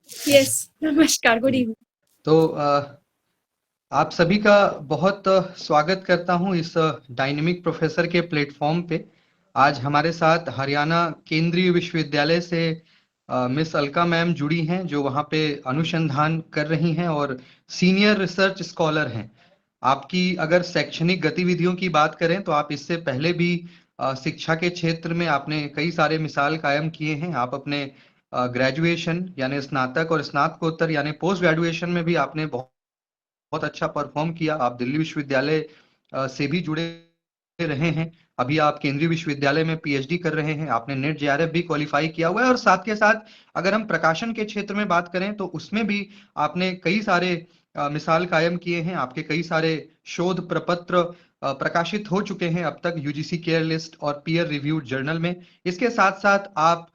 Yes, नमस्कार, good evening. तो आप सभी का बहुत स्वागत करता हूं इस डायनेमिक प्रोफेसर के प्लेटफॉर्म पे। आज हमारे साथ हरियाणा केंद्रीय विश्वविद्यालय से मिस अलका मैम जुड़ी हैं, जो वहां पे अनुसंधान कर रही हैं और सीनियर रिसर्च स्कॉलर हैं। आपकी अगर शैक्षणिक गतिविधियों की बात करें तो आप इससे पहले भी शिक्षा के क्षेत्र में आपने कई सारे मिसाल कायम किए हैं। आप अपने ग्रेजुएशन यानी स्नातक और स्नातकोत्तर यानी पोस्ट ग्रेजुएशन में भी आपने बहुत बहुत अच्छा परफॉर्म किया। आप दिल्ली विश्वविद्यालय से भी जुड़े रहे हैं। अभी आप केंद्रीय विश्वविद्यालय में पीएचडी कर रहे हैं। आपने नेट जेआरएफ भी क्वालिफाई किया हुआ है और साथ के साथ अगर हम प्रकाशन के क्षेत्र में बात करें तो उसमें भी आपने कई सारे मिसाल कायम किए हैं। आपके कई सारे शोध प्रपत्र प्रकाशित हो चुके हैं अब तक यूजीसी केयर लिस्ट और पीयर रिव्यूड जर्नल में। इसके साथ साथ आप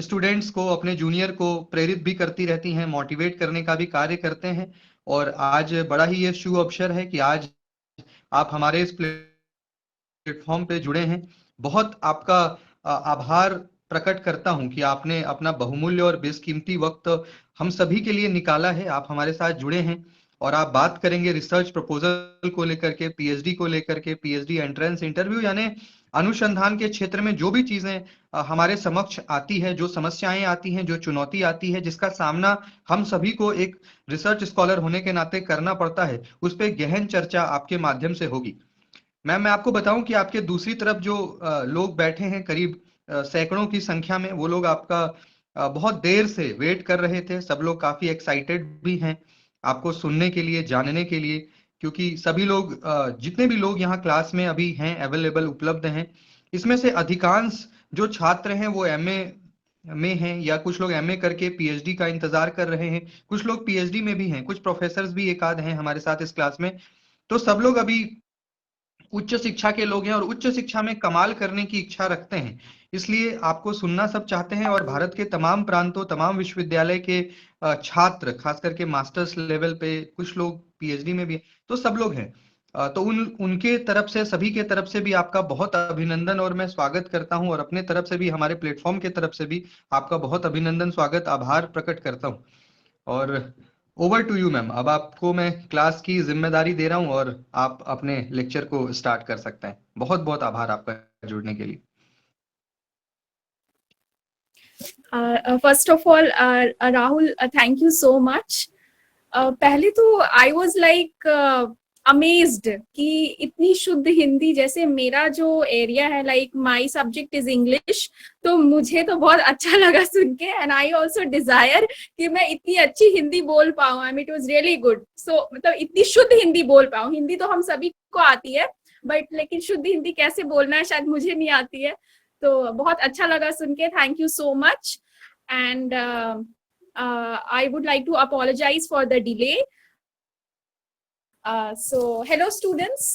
स्टूडेंट्स को, अपने जूनियर को प्रेरित भी करती रहती हैं, मोटिवेट करने का भी कार्य करते हैं। और आज बड़ा ही ये शुभ अवसर है कि आज आप हमारे इस प्लेटफॉर्म पे जुड़े हैं। बहुत आपका आभार प्रकट करता हूं कि आपने अपना बहुमूल्य और बेशकीमती वक्त हम सभी के लिए निकाला है। आप हमारे साथ जुड़े हैं और आप बात करेंगे रिसर्च प्रपोजल को लेकर के, पीएचडी को लेकर के, पीएचडी एंट्रेंस इंटरव्यू यानी अनुसंधान के क्षेत्र में जो भी चीजें हमारे समक्ष आती है, जो समस्याएं आती हैं, जो चुनौती आती है, जिसका सामना हम सभी को एक रिसर्च स्कॉलर होने के नाते करना पड़ता है, उस पर गहन चर्चा आपके माध्यम से होगी। मैम, मैं आपको बताऊं कि आपके दूसरी तरफ जो लोग बैठे हैं, करीब सैकड़ों की संख्या में, वो लोग आपका बहुत देर से वेट कर रहे थे। सब लोग काफी एक्साइटेड भी हैं आपको सुनने के लिए, जानने के लिए, क्योंकि सभी लोग जितने भी लोग यहाँ क्लास में अभी हैं, अवेलेबल उपलब्ध हैं, इसमें से अधिकांश जो छात्र हैं वो एमए में हैं, या कुछ लोग एमए करके पीएचडी का इंतजार कर रहे हैं, कुछ लोग पीएचडी में भी हैं, कुछ प्रोफेसर्स भी एक आध हैं हमारे साथ इस क्लास में। तो सब लोग अभी उच्च शिक्षा के लोग हैं और उच्च शिक्षा में कमाल करने की इच्छा रखते हैं। इसलिए आपको सुनना सब चाहते हैं और भारत के तमाम प्रांतों, तमाम विश्वविद्यालय के छात्र, खास करके मास्टर्स लेवल पे, कुछ लोग पीएचडी में भी हैं, तो सब लोग हैं। तो उनके तरफ से, सभी के तरफ से भी आपका बहुत अभिनंदन और मैं स्वागत करता हूं, और अपने तरफ से भी, हमारे प्लेटफॉर्म के तरफ से भी आपका बहुत अभिनंदन, स्वागत, आभार प्रकट करता हूं। और ओवर टू यू मैम, अब आपको मैं क्लास की जिम्मेदारी दे रहा हूँ और आप अपने लेक्चर को स्टार्ट कर सकते हैं। बहुत बहुत आभार आपका जुड़ने के लिए। First of all, Rahul, thank you so much. पहले तो आई वॉज लाइक अमेज्ड कि इतनी शुद्ध हिंदी, जैसे मेरा जो एरिया है, like my subject is English, तो मुझे तो बहुत अच्छा लगा सुन के। एंड आई ऑल्सो डिजायर कि मैं इतनी अच्छी हिंदी बोल पाऊँ। I mean, it was really good. So मतलब इतनी शुद्ध हिंदी बोल पाऊँ। हिंदी तो हम सभी को आती है, बट लेकिन शुद्ध हिंदी कैसे बोलना है शायद मुझे नहीं आती है। तो बहुत अच्छा लगा सुन के, thank you so much. And I would like to apologize for the delay. So, hello students.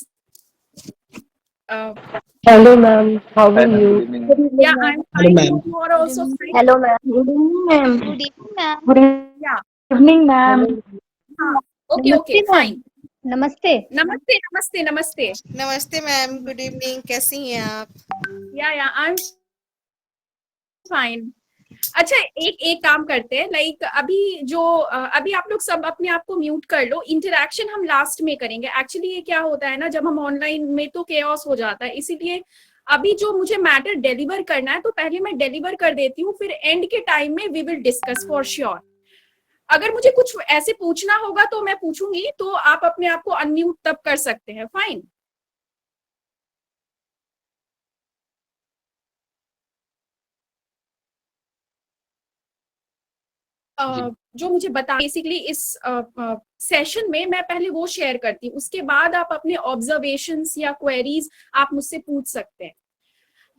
Hello, ma'am. How are Good you? evening. Good evening, Yeah, ma'am. I'm Hello, fine. ma'am. You are Good also evening. fine. Hello, ma'am. Good evening, ma'am. Good evening, ma'am. Good Yeah. evening, ma'am. Okay, okay, नमस्ते ma'am. fine. नमस्ते. Namaste, namaste, namaste. नमस्ते ma'am, good evening, कैसी हैं आप? Yeah, I'm fine. अच्छा, एक काम करते हैं, लाइक अभी आप लोग सब अपने आप को म्यूट कर लो। इंटरेक्शन हम लास्ट में करेंगे। एक्चुअली ये क्या होता है ना, जब हम ऑनलाइन में तो केओस हो जाता है, इसीलिए अभी जो मुझे मैटर डिलीवर करना है तो पहले मैं डिलीवर कर देती हूँ, फिर एंड के टाइम में we will discuss for sure. अगर मुझे कुछ ऐसे पूछना होगा तो मैं पूछूंगी, तो आप अपने आप को अनम्यूट तब कर सकते हैं। फाइन। जो मुझे बता, बेसिकली इस सेशन में मैं पहले वो शेयर करती हूँ, उसके बाद आप अपने ऑब्जर्वेशंस या क्वेरीज आप मुझसे पूछ सकते हैं।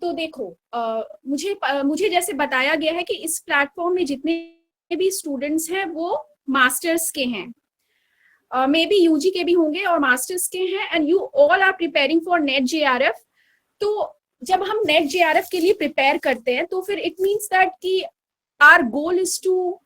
तो देखो, मुझे जैसे बताया गया है कि इस प्लेटफॉर्म में जितने भी स्टूडेंट्स हैं वो मास्टर्स के हैं, मे बी यूजी के भी होंगे और मास्टर्स के हैं, and you all are preparing for NET JRF. तो जब हम नेट जेआरएफ के लिए प्रिपेयर करते हैं तो फिर इट मीन्स दैट कि our goal is to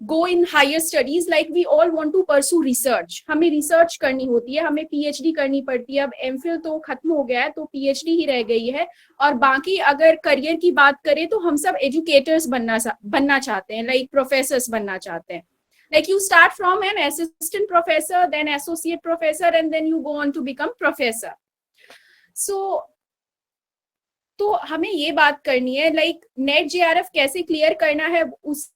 go in higher studies, like we all want to pursue research, हमें रिसर्च करनी होती है, हमें पीएचडी करनी पड़ती है. अब एमफिल तो खत्म हो गया है, तो पीएचडी ही रह गई है. और बाकी अगर करियर की बात करें तो हम सब एजुकेटर्स बनना चाहते हैं, लाइक प्रोफेसर्स बनना चाहते हैं. Like you start from an assistant professor, then associate professor, and then you go on to become professor. So तो हमें ये बात करनी है, लाइक नेट जेआरएफ कैसे क्लियर करना है, उस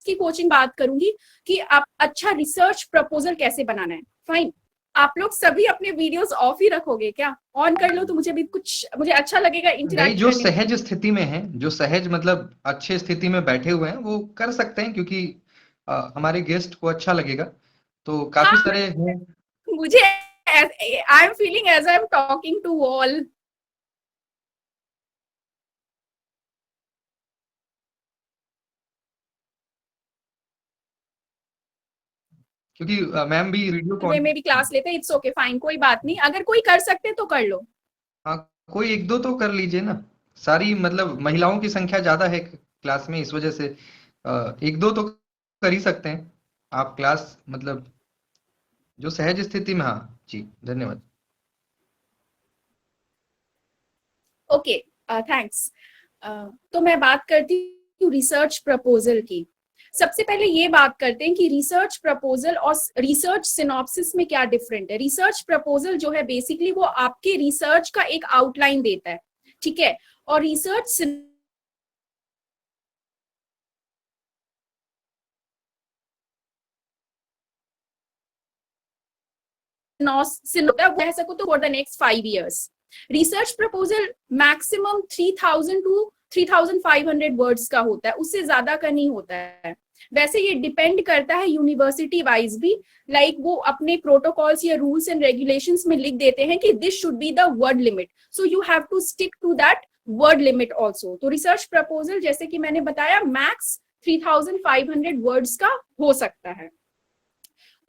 की कोचिंग बात करूंगी कि आप अच्छा रिसर्च प्रपोजल कैसे बनाना है. फाइन, आप लोग सभी अपने वीडियोस ऑफ ही रखोगे क्या? ऑन कर लो तो मुझे अच्छा लगेगा इंटरैक्ट जो करने में. सहज स्थिति में है, जो सहज मतलब अच्छे स्थिति में बैठे हुए हैं, वो कर सकते हैं, क्योंकि हमारे गेस्ट को अच्छा लगेगा. तो काफी सारे हैं. मुझे I am feeling as I am talking to all. क्योंकि मैम भी वीडियो में भी क्लास लेते हैं. इट्स ओके, फाइन, कोई बात नहीं. अगर कोई कर सकते तो कर लो. हाँ, कोई एक दो तो कर लीजिए ना. सारी मतलब महिलाओं की संख्या ज्यादा है क्लास में, इस वजह से एक दो तो कर ही सकते हैं आप क्लास, मतलब जो सहज स्थिति में. हाँ जी, धन्यवाद. Okay, thanks. तो मैं बात करती हूँ रिसर्च प्रपोजल की. सबसे पहले ये बात करते हैं कि रिसर्च प्रपोजल और रिसर्च सिनॉप्सिस में क्या डिफरेंट है. रिसर्च प्रपोजल जो है बेसिकली वो आपके रिसर्च का एक आउटलाइन देता है, ठीक है. और रिसर्च कह सको तो for the next 5 years. Research proposal maximum 3000 to 3500 words का होता है, उससे ज्यादा का नहीं होता है. वैसे ये डिपेंड करता है यूनिवर्सिटी वाइज भी, लाइक वो अपने प्रोटोकॉल्स या रूल्स एंड रेगुलेशंस में लिख देते हैं कि this should be the word limit, so you have to stick to that word limit also. तो रिसर्च प्रपोजल जैसे कि मैंने बताया मैक्स 3500 वर्ड्स का हो सकता है.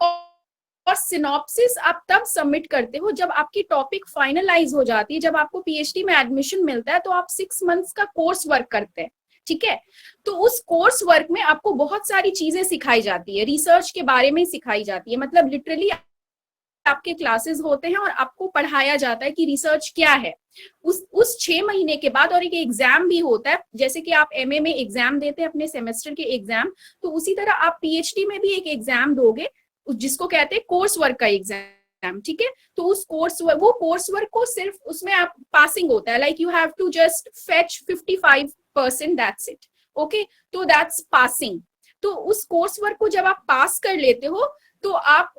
और सिनॉप्सिस आप तब सबमिट करते हो जब आपकी टॉपिक फाइनलाइज हो जाती है. जब आपको पीएचडी में एडमिशन मिलता है तो आप 6 months का कोर्स वर्क करते हैं, ठीक है. तो उस कोर्स वर्क में आपको बहुत सारी चीजें सिखाई जाती है, रिसर्च के बारे में सिखाई जाती है. मतलब लिटरली आपके क्लासेस होते हैं और आपको पढ़ाया जाता है कि रिसर्च क्या है. उस 6 महीने के बाद और एक एग्जाम भी होता है, जैसे कि आप एमए में एग्जाम देते हैं अपने सेमेस्टर के एग्जाम, तो उसी तरह आप पीएचडी में भी एक एग्जाम दोगे जिसको कहते हैं कोर्स वर्क का एग्जाम, ठीक है. तो उस कोर्स वर्क को सिर्फ उसमें आप पासिंग होता है, like you have to just fetch 55%, that's it. Okay, तो दैट्स पासिंग. तो उस कोर्स वर्क को जब आप पास कर लेते हो तो आप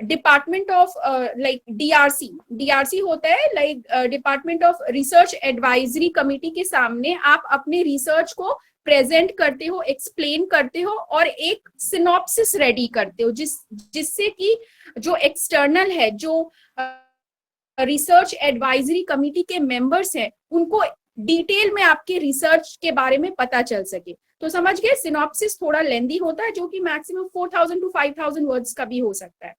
डिपार्टमेंट ऑफ लाइक डीआरसी होता है, like department of research advisory committee के सामने आप अपने रिसर्च को प्रेजेंट करते हो, एक्सप्लेन करते हो और एक सिनॉप्सिस रेडी करते हो, जिससे कि जो एक्सटर्नल है, जो रिसर्च एडवाइजरी कमिटी के मेंबर्स हैं, उनको डिटेल में आपके रिसर्च के बारे में पता चल सके. तो समझ गए, सिनॉप्सिस थोड़ा लेंदी होता है जो कि मैक्सिमम 4000 to 5000 वर्ड्स का भी हो सकता है.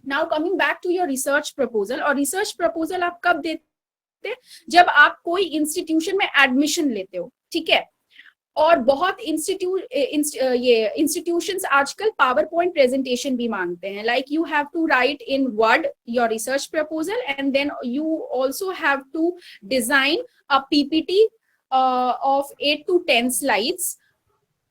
Now coming back to your research proposal. और रिसर्च प्रपोजल आप कब देते हैं? जब आप कोई इंस्टीट्यूशन में एडमिशन लेते हो, ठीक है. और बहुत इंस्टीट्यूशंस आजकल पावर पॉइंट प्रेजेंटेशन भी मांगते हैं, like you have to write in word your research proposal and then you also have to design a PPT of 8 to 10 slides.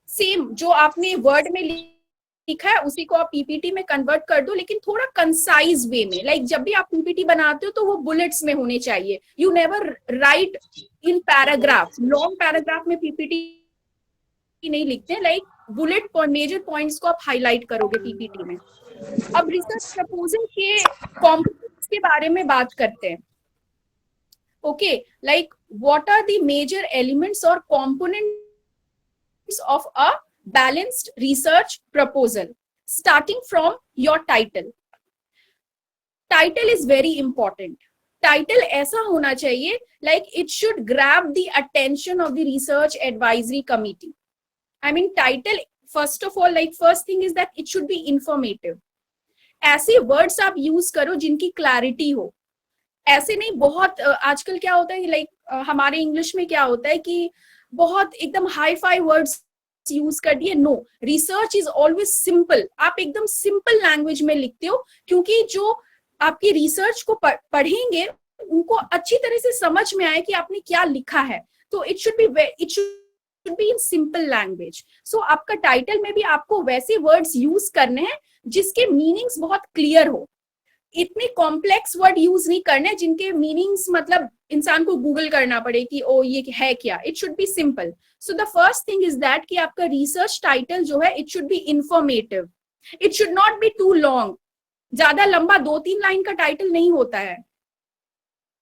Same जो आपने वर्ड में लिखा है उसी को आप पीपीटी में कन्वर्ट कर दो, लेकिन थोड़ा कंसाइज वे में. लाइक जब भी आप पीपीटी बनाते हो तो वो बुलेट्स में होने चाहिए. You never write in paragraph. Long paragraph में पीपीटी नहीं लिखते हैं, like bullet point, major points को आप हाईलाइट करोगे पीपीटी में. अब रिसर्च प्रपोजल के कॉम्पोनेंट्स के बारे में बात करते हैं. Okay, like what are the major elements और components of a balanced research proposal, starting from your title. Title is very important. Title ऐसा होना चाहिए like it should grab the attention of the research advisory committee. I mean, title, first of all, like first thing is that it should be informative. ऐसे words आप use करो जिनकी clarity हो. ऐसे नहीं, बहुत आजकल क्या होता है लाइक हमारे इंग्लिश में क्या होता है कि बहुत एकदम हाई फाई वर्ड्स यूज कर दिए। No, research is always simple. आप एकदम सिंपल लैंग्वेज में लिखते हो, क्योंकि जो आपकी रिसर्च को पढ़ेंगे उनको अच्छी तरह से समझ में आए कि आपने क्या लिखा है। तो it should be in simple language. So आपका टाइटल में भी आपको वैसे वर्ड्स यूज करने हैं जिसके मीनिंग्स बहुत क्लियर हो। इतने कॉम्प्लेक्स वर्ड यूज नहीं करने जिनके मीनिंग्स मतलब इंसान को गूगल करना पड़े कि ओ ये है क्या। It should be simple. So the first thing is that कि आपका रिसर्च टाइटल जो है it should be informative. It should not be too long. ज्यादा लंबा 2-3 लाइन का टाइटल नहीं होता है,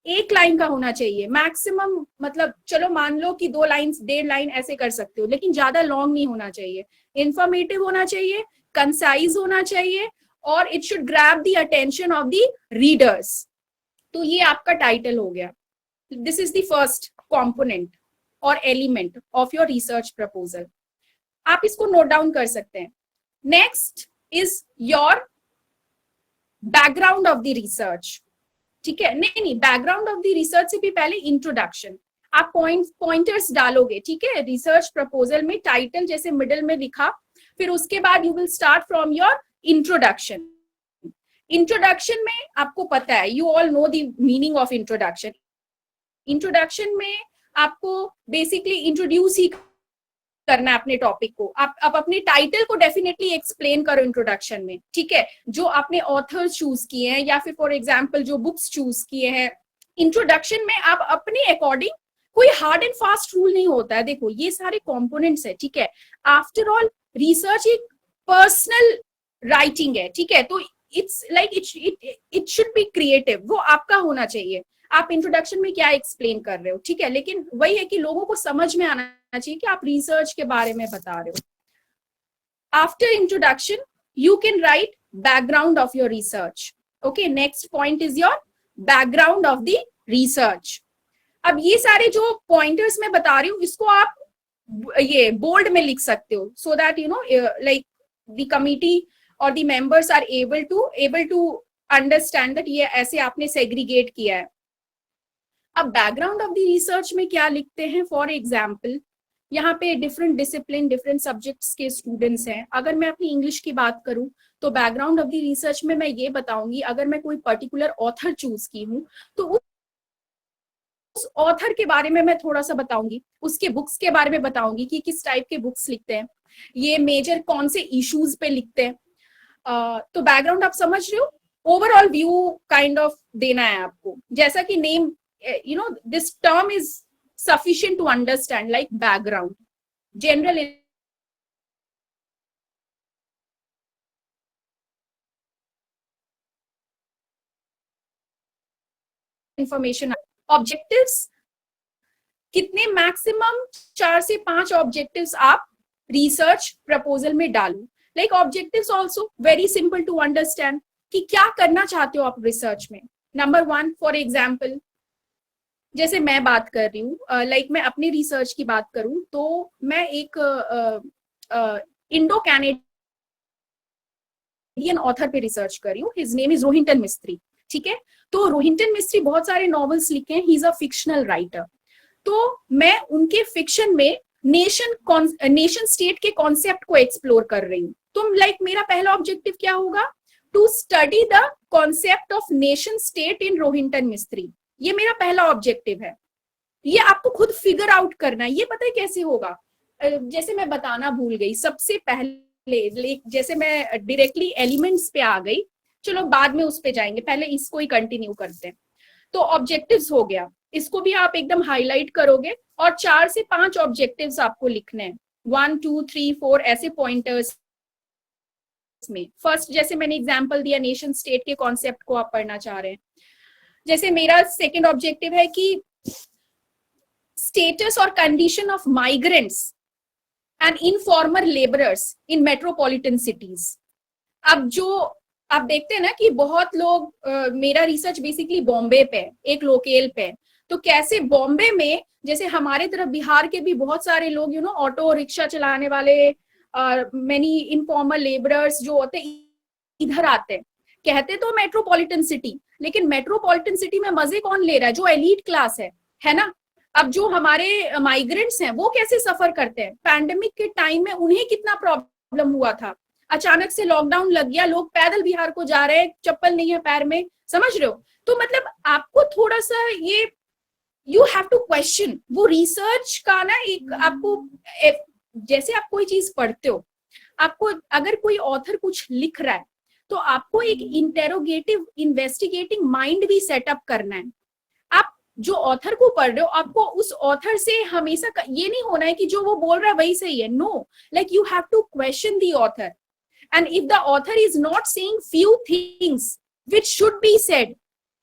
1 लाइन का होना चाहिए मैक्सिमम। मतलब चलो मान लो कि 2 लाइन 1.5 लाइन ऐसे कर सकते हो, लेकिन ज्यादा लॉन्ग नहीं होना चाहिए। इंफॉर्मेटिव होना चाहिए, कंसाइज होना चाहिए, और it should grab the attention of the readers. तो ये आपका टाइटल हो गया। This is the first component और element of your research proposal. आप इसको नोट डाउन कर सकते हैं। Next is your background of the research. ठीक है, नहीं, बैकग्राउंड ऑफ द रिसर्च से भी पहले इंट्रोडक्शन। आप पॉइंटर्स डालोगे, ठीक है, रिसर्च प्रपोजल में टाइटल जैसे मिडिल में लिखा, फिर उसके बाद you will start from your introduction. Introduction में आपको पता है, you all know the meaning of introduction. Introduction में आपको बेसिकली इंट्रोड्यूस ही करना है अपने टॉपिक को। आप अपने टाइटल को डेफिनेटली एक्सप्लेन करो इंट्रोडक्शन में, ठीक है, जो आपने ऑथर चूज किए हैं या फिर फॉर एग्जांपल जो बुक्स चूज किए हैं। इंट्रोडक्शन में आप अपने अकॉर्डिंग, कोई हार्ड एंड फास्ट रूल नहीं होता है। देखो ये सारे कंपोनेंट्स है, ठीक है। आफ्टर ऑल रिसर्च एक पर्सनल राइटिंग है, ठीक है, तो it's like it should be creative, वो आपका होना चाहिए। आप इंट्रोडक्शन में क्या एक्सप्लेन कर रहे हो, ठीक है, लेकिन वही है कि लोगों को समझ में आना चाहिए कि आप रिसर्च के बारे में बता रहे हो। After introduction you can write background of your research. Okay, next point is your background of the research. अब ये सारे जो पॉइंटर्स मैं बता रही हूँ इसको आप ये बोल्ड में लिख सकते हो, so that you know like the committee और the members are able to understand that ये ऐसे आपने सेग्रीगेट किया है। अब बैकग्राउंड ऑफ द रिसर्च में क्या लिखते हैं, फॉर एग्जाम्पल यहाँ पे डिफरेंट डिसिप्लिन डिफरेंट सब्जेक्ट्स के स्टूडेंट्स हैं। अगर मैं अपनी इंग्लिश की बात करूं तो बैकग्राउंड ऑफ द रिसर्च में मैं ये बताऊंगी, अगर मैं कोई पर्टिकुलर ऑथर चूज की हूं तो उस ऑथर के बारे में मैं थोड़ा सा बताऊंगी, उसके बुक्स के बारे में बताऊंगी कि किस टाइप के बुक्स लिखते हैं, ये मेजर कौन से इश्यूज पे लिखते हैं। तो बैकग्राउंड आप समझ रहे हो, ओवरऑल व्यू काइंड ऑफ देना है आपको। जैसा कि name you know this term is sufficient to understand, like background, general information। objectives कितने, मैक्सिमम 4 से 5 ऑब्जेक्टिव्स आप रिसर्च प्रपोजल में डालो। Like objectives also very simple to understand कि क्या करना चाहते हो आप रिसर्च में। नंबर 1 फॉर एग्जाम्पल, जैसे मैं बात कर रही हूँ, लाइक मैं अपनी रिसर्च की बात करूं तो मैं एक इंडो कैनेडियन ऑथर पे रिसर्च कर रही हूँ। His name is Rohinton Mistry, ठीक है। तो रोहिंटन मिस्त्री बहुत सारे नॉवेल्स लिखे हैं, he is a fictional writer. तो मैं उनके फिक्शन में नेशन स्टेट के कॉन्सेप्ट को एक्सप्लोर कर रही हूँ। तो लाइक मेरा पहला ऑब्जेक्टिव क्या होगा, to study the concept of nation state in Rohinton Mistry. ये मेरा पहला ऑब्जेक्टिव है। ये आपको खुद फिगर आउट करना है। ये पता है कैसे होगा, जैसे मैं बताना भूल गई, सबसे पहले जैसे मैं डायरेक्टली एलिमेंट्स पे आ गई, चलो बाद में उस पे जाएंगे, पहले इसको ही कंटिन्यू करते हैं। तो ऑब्जेक्टिव्स हो गया, इसको भी आप एकदम हाईलाइट करोगे और 4 से 5 ऑब्जेक्टिव्स आपको लिखने हैं, 1 2 3 4 ऐसे पॉइंटर्स में। फर्स्ट जैसे मैंने एग्जांपल दिया, नेशन स्टेट के कॉन्सेप्ट को आप पढ़ना चाह रहे हैं। जैसे मेरा सेकंड ऑब्जेक्टिव है कि स्टेटस और condition of migrants and informal labourers in metropolitan cities. अब जो आप देखते हैं ना कि बहुत लोग, मेरा रिसर्च बेसिकली बॉम्बे पे, एक लोकल पे, तो कैसे बॉम्बे में, जैसे हमारे तरफ बिहार के भी बहुत सारे लोग यू नो ऑटो रिक्शा चलाने वाले, मेनी इनफॉर्मल लेबरर्स जो होते इधर आते हैं, कहते तो मेट्रोपॉलिटन सिटी, लेकिन मेट्रोपॉलिटन सिटी में मजे कौन ले रहा है? जो एलीट क्लास है ना। अब जो हमारे माइग्रेंट्स हैं वो कैसे सफर करते हैं? पैंडेमिक के टाइम में उन्हें कितना प्रॉब्लम हुआ था, अचानक से लॉकडाउन लग गया, लोग पैदल बिहार को जा रहे हैं, चप्पल नहीं है पैर में, समझ रहे हो? तो मतलब आपको थोड़ा सा ये यू हैव टू क्वेश्चन वो रिसर्च का ना। एक आपको जैसे आप कोई चीज पढ़ते हो, आपको अगर कोई ऑथर कुछ लिख रहा है तो आपको एक इंटेरोगेटिव इन्वेस्टिगेटिंग माइंड भी सेटअप करना है। आप जो ऑथर को पढ़ रहे हो, आपको उस ऑथर से हमेशा ये नहीं होना है कि जो वो बोल रहा है वही सही है। No, like you have to question the author, and if the author is not saying few things which should be said,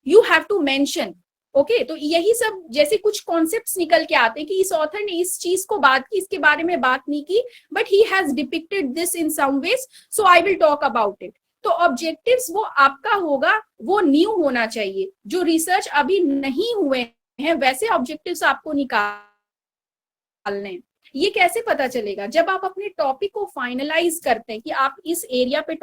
you have to mention. Okay, तो यही सब जैसे कुछ कॉन्सेप्ट्स निकल के आते हैं कि इस ऑथर ने इस चीज को बात की, इसके बारे में बात नहीं की, but he has depicted this in some ways, so I will talk about it. तो ऑब्जेक्टिव्स वो आपका होगा, वो न्यू होना चाहिए। जो रिसर्च अभी नहीं हुए हैं वैसे ऑब्जेक्टिव्स आपको निकालने हैं। ये कैसे पता चलेगा? जब आप अपने टॉपिक को फाइनलाइज करते हैं कि आप इस एरिया पे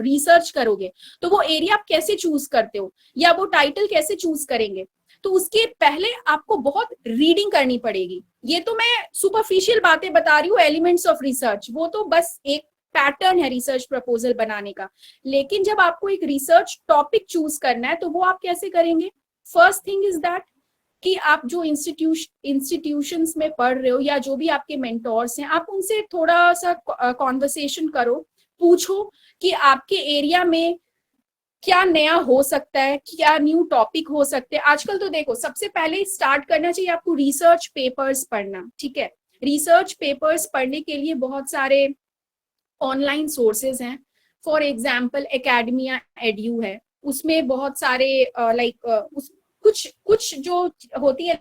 रिसर्च करोगे, तो वो एरिया आप कैसे चूज करते हो या वो टाइटल कैसे चूज करेंगे, तो उसके पहले आपको बहुत रीडिंग करनी पड़ेगी। ये तो मैं सुपरफिशियल बातें बता रही हूँ, एलिमेंट्स ऑफ रिसर्च, वो तो बस एक पैटर्न है रिसर्च प्रपोजल बनाने का। लेकिन जब आपको एक रिसर्च टॉपिक चूज करना है तो वो आप कैसे करेंगे? फर्स्ट थिंग इज दैट कि आप जो इंस्टीट्यूशंस में पढ़ रहे हो या जो भी आपके मेंटोर्स हैं, आप उनसे थोड़ा सा कॉन्वर्सेशन करो, पूछो कि आपके एरिया में क्या नया हो सकता है, क्या न्यू टॉपिक हो सकते हैं। आजकल तो देखो, सबसे पहले स्टार्ट करना चाहिए आपको रिसर्च पेपर्स पढ़ना, ठीक है। रिसर्च पेपर्स पढ़ने के लिए बहुत सारे ऑनलाइन सोर्सेज हैं। फॉर एग्जाम्पल एकेडमिया एड्यू है, उसमें बहुत सारे कुछ जो होती है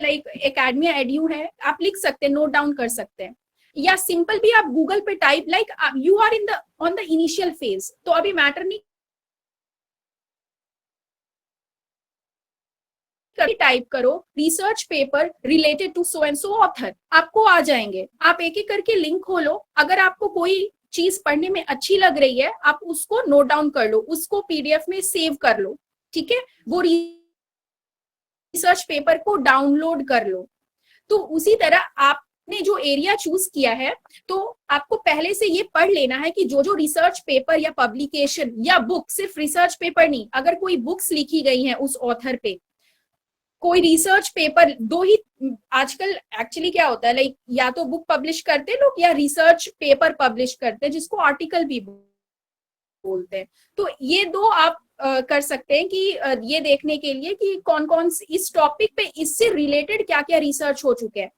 लाइक एकेडमिया एड्यू है, आप लिख सकते हैं, नोट डाउन कर सकते हैं, या सिंपल भी आप गूगल पे type like you are in the on the initial phase, तो अभी मैटर नहीं टाइप करो research paper related to so and so author, आपको आ जाएंगे। आप एक एक करके लिंक खोलो, अगर आपको कोई चीज पढ़ने में अच्छी लग रही है आप उसको नोट डाउन कर लो, उसको पीडीएफ में सेव कर लो, ठीक है। वो रिसर्च पेपर को डाउनलोड कर लो। तो उसी तरह आपने जो एरिया चूज किया है, तो आपको पहले से ये पढ़ लेना है कि जो जो रिसर्च पेपर या पब्लिकेशन या बुक, सिर्फ रिसर्च पेपर नहीं, अगर कोई बुक्स लिखी गई हैं उस ऑथर पे, कोई रिसर्च पेपर, दो ही आजकल एक्चुअली क्या होता है, लाइक या तो बुक पब्लिश करते हैं लोग या रिसर्च पेपर पब्लिश करते हैं, जिसको आर्टिकल भी बोलते हैं। तो ये दो आप कर सकते हैं कि ये देखने के लिए कि कौन कौन इस टॉपिक पे इससे रिलेटेड क्या क्या रिसर्च हो चुके हैं,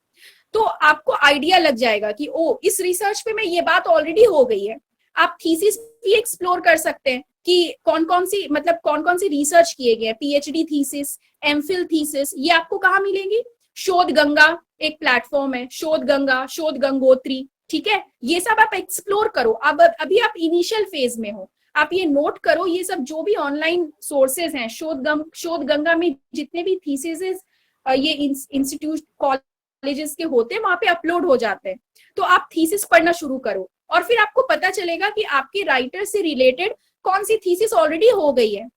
तो आपको आइडिया लग जाएगा कि ओ, इस रिसर्च पे में ये बात ऑलरेडी हो गई है। आप थीसिस भी एक्सप्लोर कर सकते हैं कि कौन कौन सी रिसर्च किए गए, पीएचडी थीसिस, एमफिल थीसिस, ये आपको कहाँ मिलेंगी? शोध गंगा एक प्लेटफॉर्म है, शोध गंगा, शोध गंगोत्री, ठीक है। ये सब आप एक्सप्लोर करो। अब अभी आप इनिशियल फेज में हो, आप ये नोट करो, ये सब जो भी ऑनलाइन सोर्सेज हैं, शोध गंगा में जितने भी थीसिस ये इंस्टीट्यूट कॉलेजेस के होते हैं वहां पे अपलोड हो जाते हैं। तो आप थीसिस पढ़ना शुरू करो और फिर आपको पता चलेगा कि आपके राइटर से रिलेटेड कौन सी थीसिस ऑलरेडी हो गई है।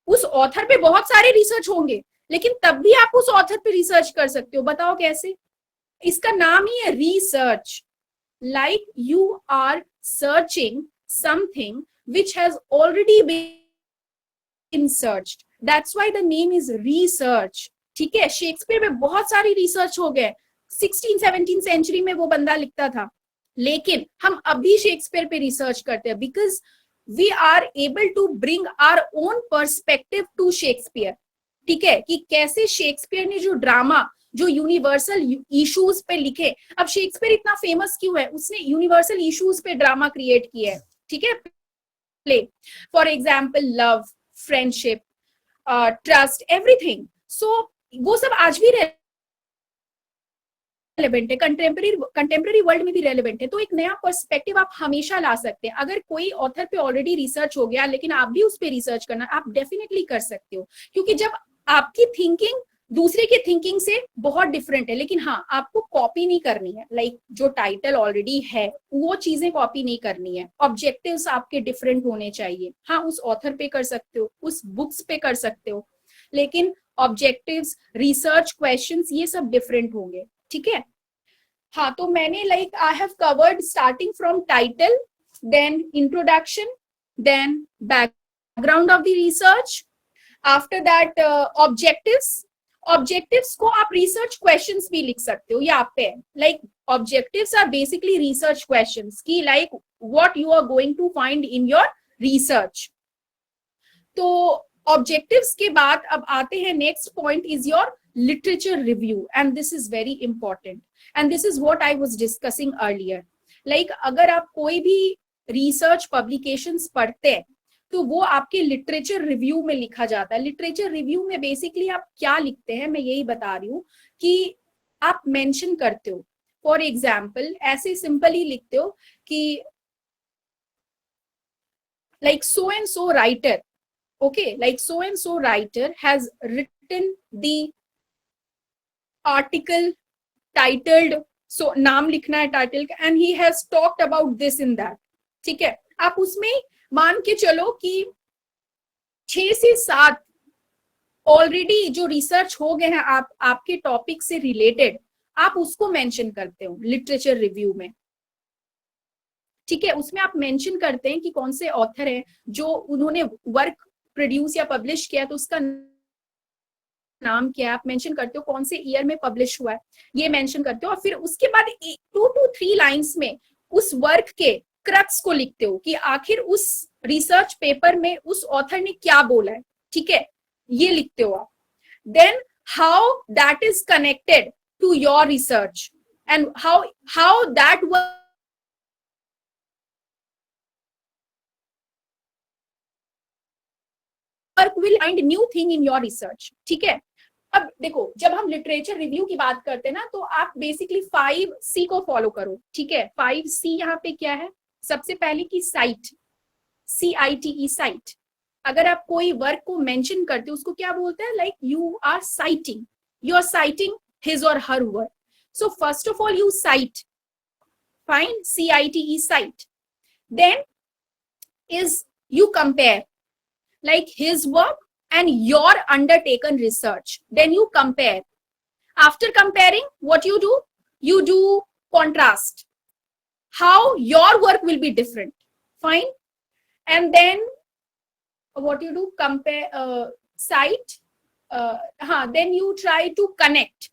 उस ऑथर पे बहुत सारे रिसर्च होंगे, लेकिन तब भी आप उस ऑथर पे रिसर्च कर सकते हो। बताओ कैसे? इसका नाम ही है research, like you are searching something which has already been searched, that's why the name is research, ठीक है। शेक्सपियर में बहुत सारी रिसर्च हो गए, 16-17 सेंचुरी में वो बंदा लिखता था, लेकिन हम अभी शेक्सपियर पे रिसर्च करते हैं because we are able to bring our own perspective to Shakespeare, ठीक है, कि कैसे शेक्सपियर ने जो ड्रामा, जो यूनिवर्सल इश्यूज पे लिखे। अब शेक्सपियर इतना फेमस क्यों है? उसने यूनिवर्सल इश्यूज पे ड्रामा क्रिएट किया है, ठीक है। Play for example love, friendship, trust, everything. So वो सब आज भी रेलेवेंट है, कंटेम्प्रेरी वर्ल्ड में भी रेलेवेंट है। तो एक नया पर्सपेक्टिव आप हमेशा ला सकते हैं। अगर कोई ऑथर पे ऑलरेडी रिसर्च हो गया लेकिन आप भी उस पे रिसर्च करना, आप डेफिनेटली कर सकते हो, क्योंकि जब आपकी थिंकिंग दूसरे के थिंकिंग से बहुत डिफरेंट है, लेकिन हाँ आपको कॉपी नहीं करनी है, लाइक जो टाइटल ऑलरेडी है वो चीजें कॉपी नहीं करनी है। ऑब्जेक्टिव्स आपके डिफरेंट होने चाहिए। हाँ उस ऑथर पे कर सकते हो, उस बुक्स पे कर सकते हो, लेकिन ऑब्जेक्टिव्स, रिसर्च क्वेश्चंस ये सब डिफरेंट होंगे, ठीक है। हाँ तो मैंने like I have covered starting from title, then introduction, then background of the research, after that objectives. Objectives को आप रिसर्च क्वेश्चंस भी लिख सकते हो, ये आप पे है। Like objectives are basically research questions की like what you are going to find in your research. तो ऑब्जेक्टिव्स के बाद अब आते हैं next point is your literature review, and this is very important and this is what I was discussing earlier. Like अगर आप कोई भी रिसर्च पब्लिकेशंस पढ़ते हैं तो वो आपके लिटरेचर रिव्यू में लिखा जाता है। लिटरेचर रिव्यू में बेसिकली आप क्या लिखते हैं, मैं यही बता रही हूँ कि आप मेंशन करते हो। फॉर एग्जाम्पल ऐसे सिंपली लिखते हो कि like so and so writer, okay, like so and so writer has written the article titled, so नाम लिखना है टाइटल का, and he has talked about this in that, ठीक है। आप उसमें मान के चलो कि 6 से 7 ऑलरेडी जो रिसर्च हो गए हैं आपके टॉपिक से रिलेटेड, आप उसको मेंशन करते हो लिटरेचर रिव्यू में, ठीक है। उसमें आप मेंशन करते हैं कि कौन से ऑथर हैं जो उन्होंने वर्क प्रोड्यूस या पब्लिश किया, तो उसका नाम क्या है, आप मेंशन करते हो कौन से ईयर में पब्लिश हुआ है, ये मेंशन करते हो। और फिर उसके बाद 2 to 3 लाइंस में उस वर्क के क्रक्स को लिखते हो कि आखिर उस रिसर्च पेपर में उस ऑथर ने क्या बोला है, ठीक है, ये लिखते हो आप। Then how that is connected to your research and how that work will find new thing in your research, ठीक है। अब देखो जब हम लिटरेचर रिव्यू की बात करते हैं ना, तो आप बेसिकली 5C को फॉलो करो, ठीक है। 5C यहाँ पे क्या है, सबसे पहले की साइट, CITE साइट। अगर आप कोई वर्क को मेंशन करते हो उसको क्या बोलते हैं, like you are citing his और her work. So first of all you cite, fine, CITE cite. Then is you compare like his work and your undertaken research, then you compare. After comparing, what you do contrast, how your work will be different, fine. And then what you do, compare, cite, then you try to connect.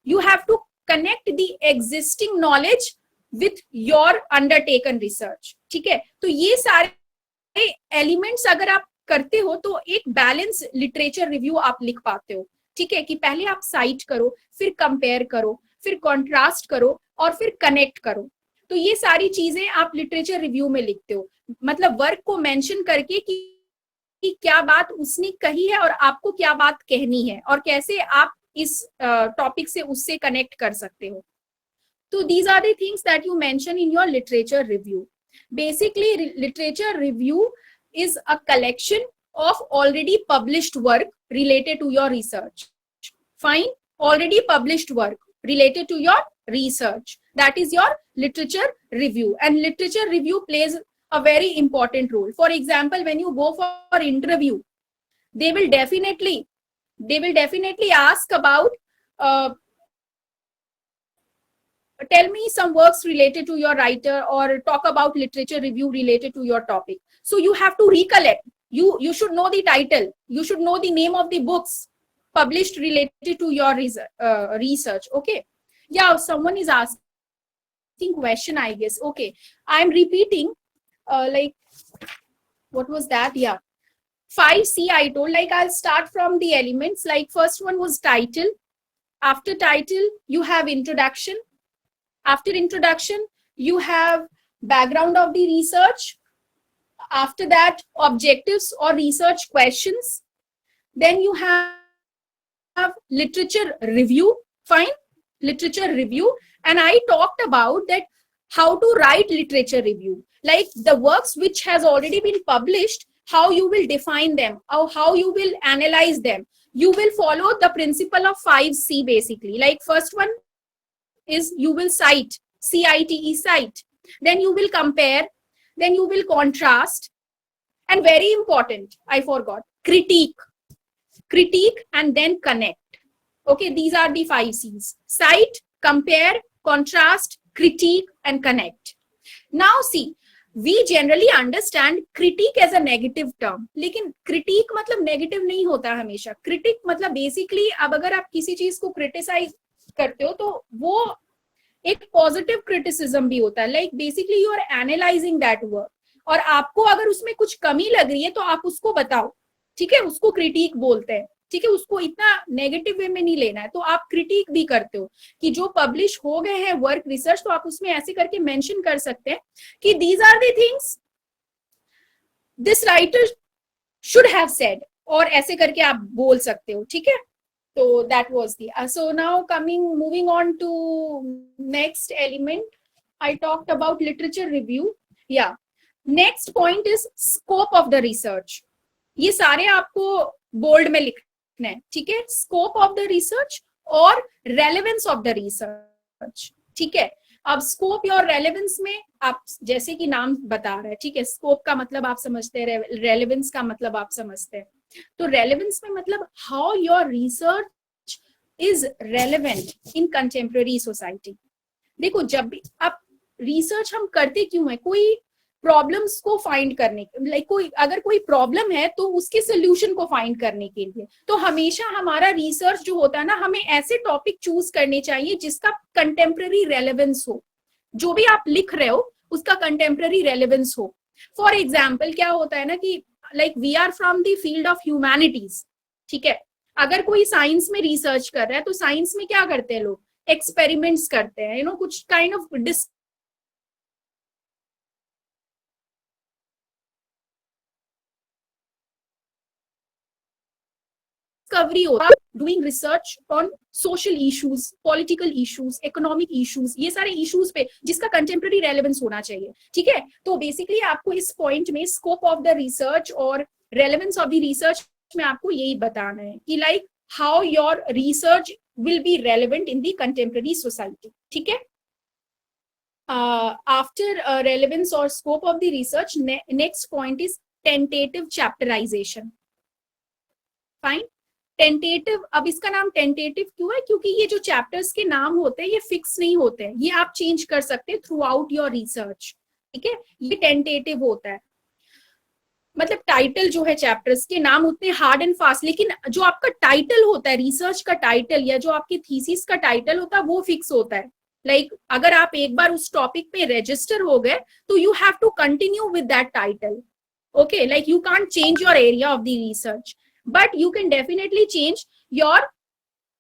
You have to connect the existing knowledge with your undertaken research, ठीक है। तो ये सारे elements अगर आप करते हो तो एक बैलेंस लिटरेचर रिव्यू आप लिख पाते हो, ठीक है। कि पहले आप साइट करो, फिर कंपेयर करो, फिर कॉन्ट्रास्ट करो और फिर कनेक्ट करो। तो ये सारी चीजें आप लिटरेचर रिव्यू में लिखते हो, मतलब वर्क को मेंशन करके कि क्या बात उसने कही है और आपको क्या बात कहनी है और कैसे आप इस टॉपिक से उससे कनेक्ट कर सकते हो। तो these are the things that you mention in your literature review. Basically, literature review is a collection of already published work related to your research. Fine, already published work related to your research. That is your literature review, and literature review plays a very important role. For example, when you go for interview, they will definitely ask about tell me some works related to your writer or talk about literature review related to your topic. So you have to recollect. You should know the title. You should know the name of the books published related to your research. Okay. Yeah, someone is asking question, I guess. Okay. I'm repeating like what was that? Yeah. 5C I told, like I'll start from the elements. Like first one was title. After title, you have introduction. After introduction, you have background of the research. After that, objectives or research questions. Then you have literature review. Fine, literature review. And I talked about that how to write literature review. Like the works which has already been published, how you will define them, or how you will analyze them. you will follow the principle of 5C basically. Like first one is you will cite, CITE, cite. Then you will compare, then you will contrast, and very important, I forgot, critique and then connect. Okay, these are the 5 C's: cite, compare, contrast, critique and connect. Now see, we generally understand critique as a negative term, लेकिन critique मतलब negative नहीं होता हमेशा. critique मतलब basically अब अगर आप किसी चीज को criticize करते हो तो वो एक पॉजिटिव क्रिटिसिज्म भी होता है. Like basically you are analysing that work, और आपको अगर उसमें कुछ कमी लग रही है तो आप उसको बताओ, ठीक है, उसको क्रिटिक बोलते हैं, ठीक है, उसको इतना नेगेटिव वे में नहीं लेना है. तो आप क्रिटिक भी करते हो कि जो पब्लिश हो गए हैं वर्क रिसर्च, तो आप उसमें ऐसे करके मेंशन कर सकते हैं कि these are the things this writer should have said, और ऐसे करके आप बोल सकते हो, ठीक है. So that was the so now moving on to next element. I talked about literature review. Yeah, next point is scope of the research. ये सारे आपको बोल्ड में लिखना है, ठीक है. स्कोप ऑफ द रिसर्च और रेलेवेंस ऑफ द रिसर्च, ठीक है. अब स्कोप और रेलेवेंस में आप जैसे कि नाम बता रहे हैं, ठीक है, स्कोप का मतलब आप समझते हैं, रेलेवेंस का मतलब आप समझते हैं. तो रेलेवेंस में मतलब how your research is relevant in contemporary society. देखो, जब भी आप रिसर्च हम करते क्यों है, कोई प्रॉब्लम्स को फाइंड करने, लाइक कोई अगर कोई प्रॉब्लम है तो उसके सोल्यूशन को फाइंड करने के लिए. तो हमेशा हमारा रिसर्च जो होता है ना, हमें ऐसे टॉपिक चूज करने चाहिए जिसका कंटेम्प्रेरी रेलेवेंस हो. जो भी आप लिख रहे हो उसका कंटेम्प्रेरी रेलेवेंस हो. फॉर एग्जाम्पल क्या होता है ना कि like we are from the field of humanities, ठीक है. अगर कोई साइंस में रिसर्च कर रहा है तो साइंस में क्या करते हैं लोग, एक्सपेरिमेंट्स करते हैं, यू नो, कुछ काइंड ऑफ डिस्कवरी होता है. Doing research on social issues, political issues, economic issues, ये सारे इश्यूज पे जिसका कंटेम्प्रेरी रेलेवेंस होना चाहिए, ठीक है. तो बेसिकली आपको इस पॉइंट में स्कोप ऑफ द रिसर्च और रेलेवेंस ऑफ द रिसर्च में आपको यही बताना है कि like how your research will be relevant in the contemporary society, ठीक है. आफ्टर रेलेवेंस और scope of the research, next point is tentative chapterisation. Fine. Tentative, अब इसका नाम टेंटेटिव क्यों है, क्योंकि ये जो चैप्टर्स के नाम होते हैं ये फिक्स नहीं होते हैं, ये आप चेंज कर सकते हैं थ्रू आउट योर रिसर्च, ठीक है. ये टेंटेटिव होता है, मतलब टाइटल जो है चैप्टर्स के नाम उतने हार्ड एंड फास्ट, लेकिन जो आपका टाइटल होता है, रिसर्च का टाइटल या जो आपके थीसिस का टाइटल होता है वो फिक्स होता है. लाइक अगर आप एक बार उस टॉपिक पे रजिस्टर हो गए तो you have to continue with that title. Okay, like you can't change your area of the research, but you can definitely change your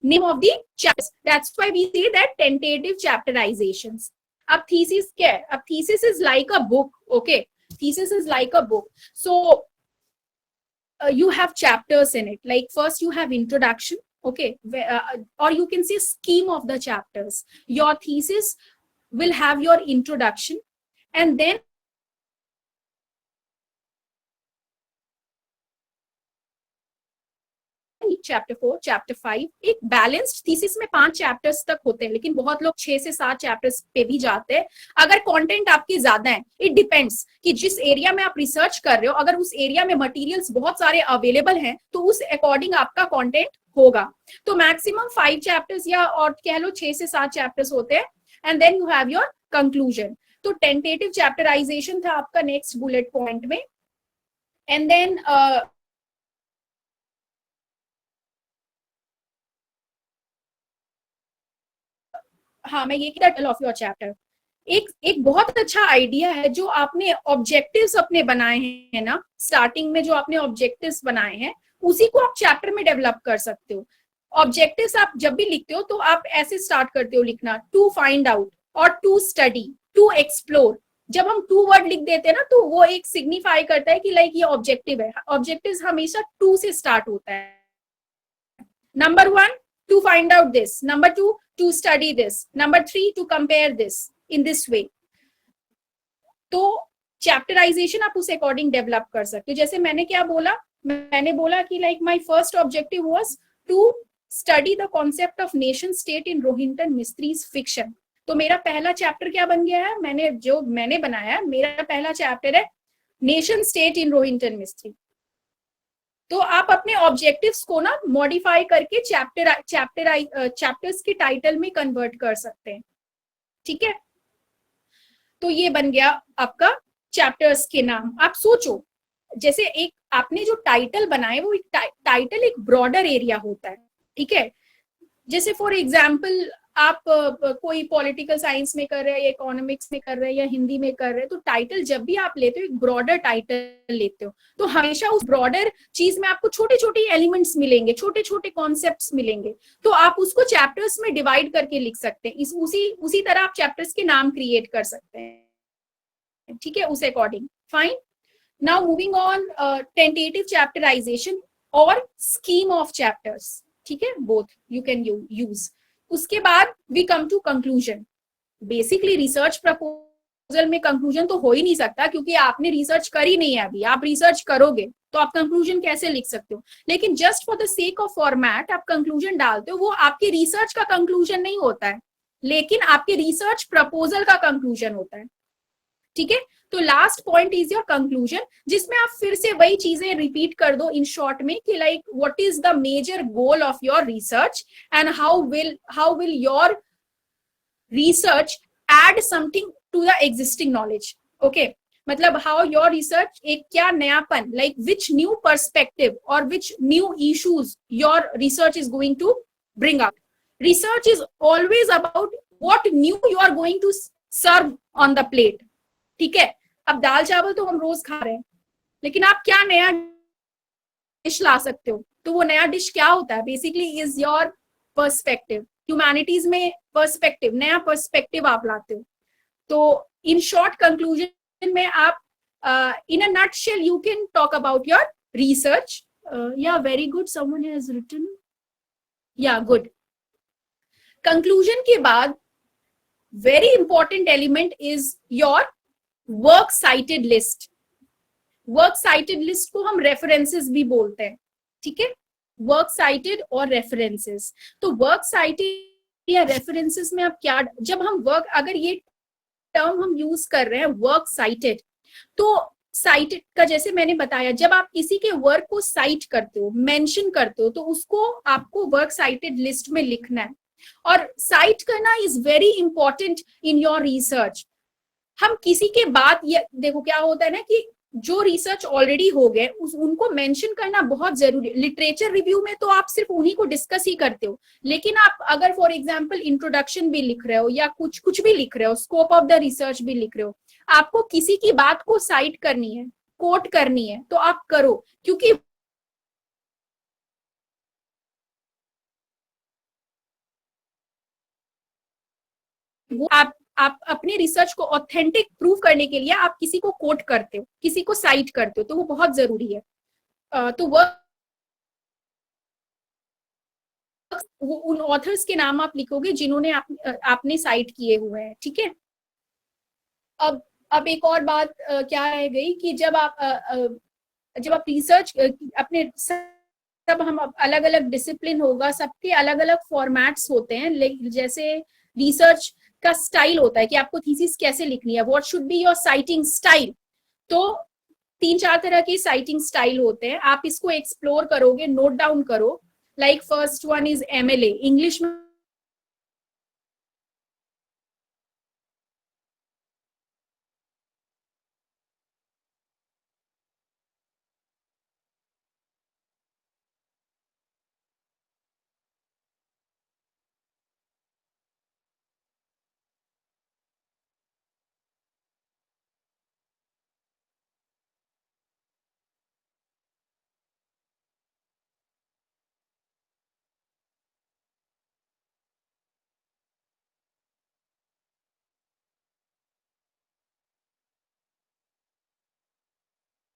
name of the chapters. That's why we say that tentative chapterizations. अब thesis क्या है? अब thesis is like a book, okay? Thesis is like a book. So you have chapters in it. Like first you have introduction, okay? Or you can say scheme of the chapters. Your thesis will have your introduction, and then chapter 4, chapter 5. एक balanced thesis में 5 chapters तक होते हैं, लेकिन बहुत लोग 6 से 7 chapters पे भी जाते हैं अगर कंटेंट आपके ज्यादा है. इट डिपेंड्स कि जिस एरिया में आप रिसर्च कर रहे हो, अगर उस एरिया में मटेरियल्स बहुत सारे अवेलेबल हैं तो उस अकॉर्डिंग आपका कंटेंट होगा. तो मैक्सिमम 5 चैप्टर्स या और कह लो 6 से 7 चैप्टर्स होते हैं, and then you have your conclusion. तो टेंटेटिव चैप्टराइजेशन था आपका नेक्स्ट बुलेट पॉइंट में. एंड देन हाँ, मैं ये टाइटल ऑफ योर चैप्टर, एक बहुत अच्छा आइडिया है जो आपने ऑब्जेक्टिव्स अपने बनाए हैं ना, स्टार्टिंग में जो आपने ऑब्जेक्टिव्स बनाए हैं उसी को आप चैप्टर में डेवलप कर सकते हो. ऑब्जेक्टिव्स आप जब भी लिखते हो तो आप ऐसे स्टार्ट करते हो लिखना, टू फाइंड आउट और टू स्टडी, टू एक्सप्लोर. जब हम 2 वर्ड लिख देते हैं ना तो वो एक सिग्निफाई करता है कि लाइक ये ऑब्जेक्टिव है. ऑब्जेक्टिव्स हमेशा 2 से स्टार्ट होता है. Number 1 to find out this, number 2 to study this, number 3 to compare this in this way. तो चैप्टराइजेशन आप उस अकॉर्डिंग डेवलप कर सकते हो. जैसे मैंने क्या बोला मैंने बोला कि like my first objective was to study the concept of nation state in Rohinton Mistry's fiction. तो मेरा पहला चैप्टर क्या बन गया है, मैंने बनाया, मेरा पहला चैप्टर है नेशन स्टेट इन रोहिंटन मिस्त्री। तो आप अपने ऑब्जेक्टिव्स को ना मॉडिफाई करके चैप्टर्स के टाइटल में कन्वर्ट कर सकते हैं, ठीक है। तो ये बन गया आपका चैप्टर्स के नाम। आप सोचो, जैसे एक आपने जो टाइटल बनाए वो एक टाइटल एक ब्रॉडर एरिया होता है, ठीक है। जैसे फॉर एग्जाम्पल आप कोई पॉलिटिकल साइंस में कर रहे हैं या इकोनॉमिक्स में कर रहे हैं या हिंदी में कर रहे हैं, तो टाइटल जब भी आप लेते हो एक ब्रॉडर टाइटल लेते हो, तो हमेशा उस ब्रॉडर चीज में आपको छोटे छोटे एलिमेंट्स मिलेंगे, छोटे छोटे कॉन्सेप्ट्स मिलेंगे, तो आप उसको चैप्टर्स में डिवाइड करके लिख सकते हैं। उसी तरह आप चैप्टर्स के नाम क्रिएट कर सकते हैं, ठीक है, उस according. Fine, now moving on, tentative chapterisation और स्कीम ऑफ चैप्टर्स, ठीक है, बोथ यू कैन यूज। उसके बाद we come to conclusion. Basically research proposal में कंक्लूजन तो हो ही नहीं सकता, क्योंकि आपने रिसर्च करी नहीं है अभी। आप रिसर्च करोगे तो आप कंक्लूजन कैसे लिख सकते हो, लेकिन just for the sake of format आप कंक्लूजन डालते हो। वो आपके रिसर्च का कंक्लूजन नहीं होता है, लेकिन आपके रिसर्च प्रपोजल का कंक्लूजन होता है, ठीक है। तो last point is your conclusion, जिसमें आप फिर से वही चीजें रिपीट कर दो इन शॉर्ट में कि like what is the major goal of your research and how will your research add something to the existing knowledge. Okay, मतलब हाउ योर रिसर्च एक क्या नयापन, लाइक विच न्यू पर्सपेक्टिव और which new issues your research is going to bring out. Research is always about what new you are going to serve on the plate, ठीक है। अब दाल चावल तो हम रोज खा रहे हैं, लेकिन आप क्या नया डिश ला सकते हो, तो वो नया डिश क्या होता है, basically is your perspective. Humanities में पर्सपेक्टिव, नया पर्सपेक्टिव आप लाते हो। तो इन शॉर्ट कंक्लूजन में आप in a nutshell you can talk about your research. Yeah very good, someone has written, yeah good. Conclusion के बाद very important element is your work cited list. Work cited list को हम references भी बोलते हैं, ठीक है, वर्क साइटेड और रेफरेंसेस। तो वर्क साइटेड या रेफरेंसेस में आप क्या, जब हम वर्क, अगर ये टर्म हम यूज कर रहे हैं वर्क साइटेड, तो साइटेड का जैसे मैंने बताया, जब आप किसी के वर्क को साइट करते हो, मेंशन करते हो, तो उसको आपको वर्क साइटेड लिस्ट में लिखना है। और साइट करना is very important in your research. हम किसी के बात, ये देखो क्या होता है ना कि जो रिसर्च ऑलरेडी हो गए उनको मेंशन करना बहुत जरूरी है। लिटरेचर रिव्यू में तो आप सिर्फ उन्हीं को डिस्कस ही करते हो, लेकिन आप अगर फॉर एग्जांपल इंट्रोडक्शन भी लिख रहे हो या कुछ भी लिख रहे हो, स्कोप ऑफ द रिसर्च भी लिख रहे हो, आपको किसी की बात को साइट करनी है, कोट करनी है, तो आप करो, क्योंकि वो आप अपने रिसर्च को ऑथेंटिक प्रूव करने के लिए आप किसी को कोट करते हो, किसी को साइट करते हो, तो वो बहुत जरूरी है। तो वो उन ऑथर्स के नाम आप लिखोगे जिन्होंने आपने साइट किए हुए हैं, ठीक है। अब एक और बात क्या रह गई कि जब आप रिसर्च अपने, सब हम अलग अलग डिसिप्लिन होगा, सबके अलग अलग फॉर्मेट्स होते हैं। जैसे रिसर्च का स्टाइल होता है कि आपको थीसिस कैसे लिखनी है, what should be your citing style. तो 3-4 तरह के साइटिंग स्टाइल होते हैं, आप इसको एक्सप्लोर करोगे, नोट डाउन करो। Like first one is MLA, English में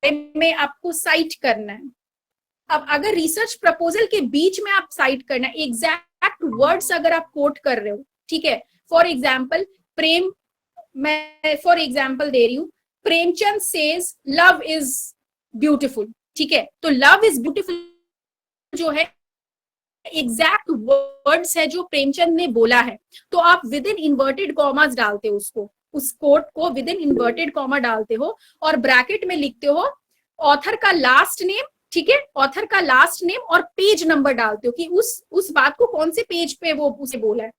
में आपको साइट करना है। अब अगर रिसर्च प्रपोजल के बीच में आप साइट करना है, एग्जैक्ट वर्ड्स अगर आप कोट कर रहे हो, ठीक है। फॉर एग्जाम्पल मैं फॉर एग्जाम्पल दे रही हूँ, Premchand says love is beautiful, ठीक है। तो लव इज ब्यूटीफुल जो है एग्जैक्ट वर्ड्स है जो प्रेमचंद ने बोला है, तो आप विद इन इन्वर्टेड कॉमास डालते हो उसको, उस कोट को विद इन इन्वर्टेड कॉमा डालते हो और ब्रैकेट में लिखते हो ऑथर का लास्ट नेम, ठीक है, ऑथर का लास्ट नेम और पेज नंबर डालते हो कि उस बात को कौन से पेज पे वो उसे बोला है।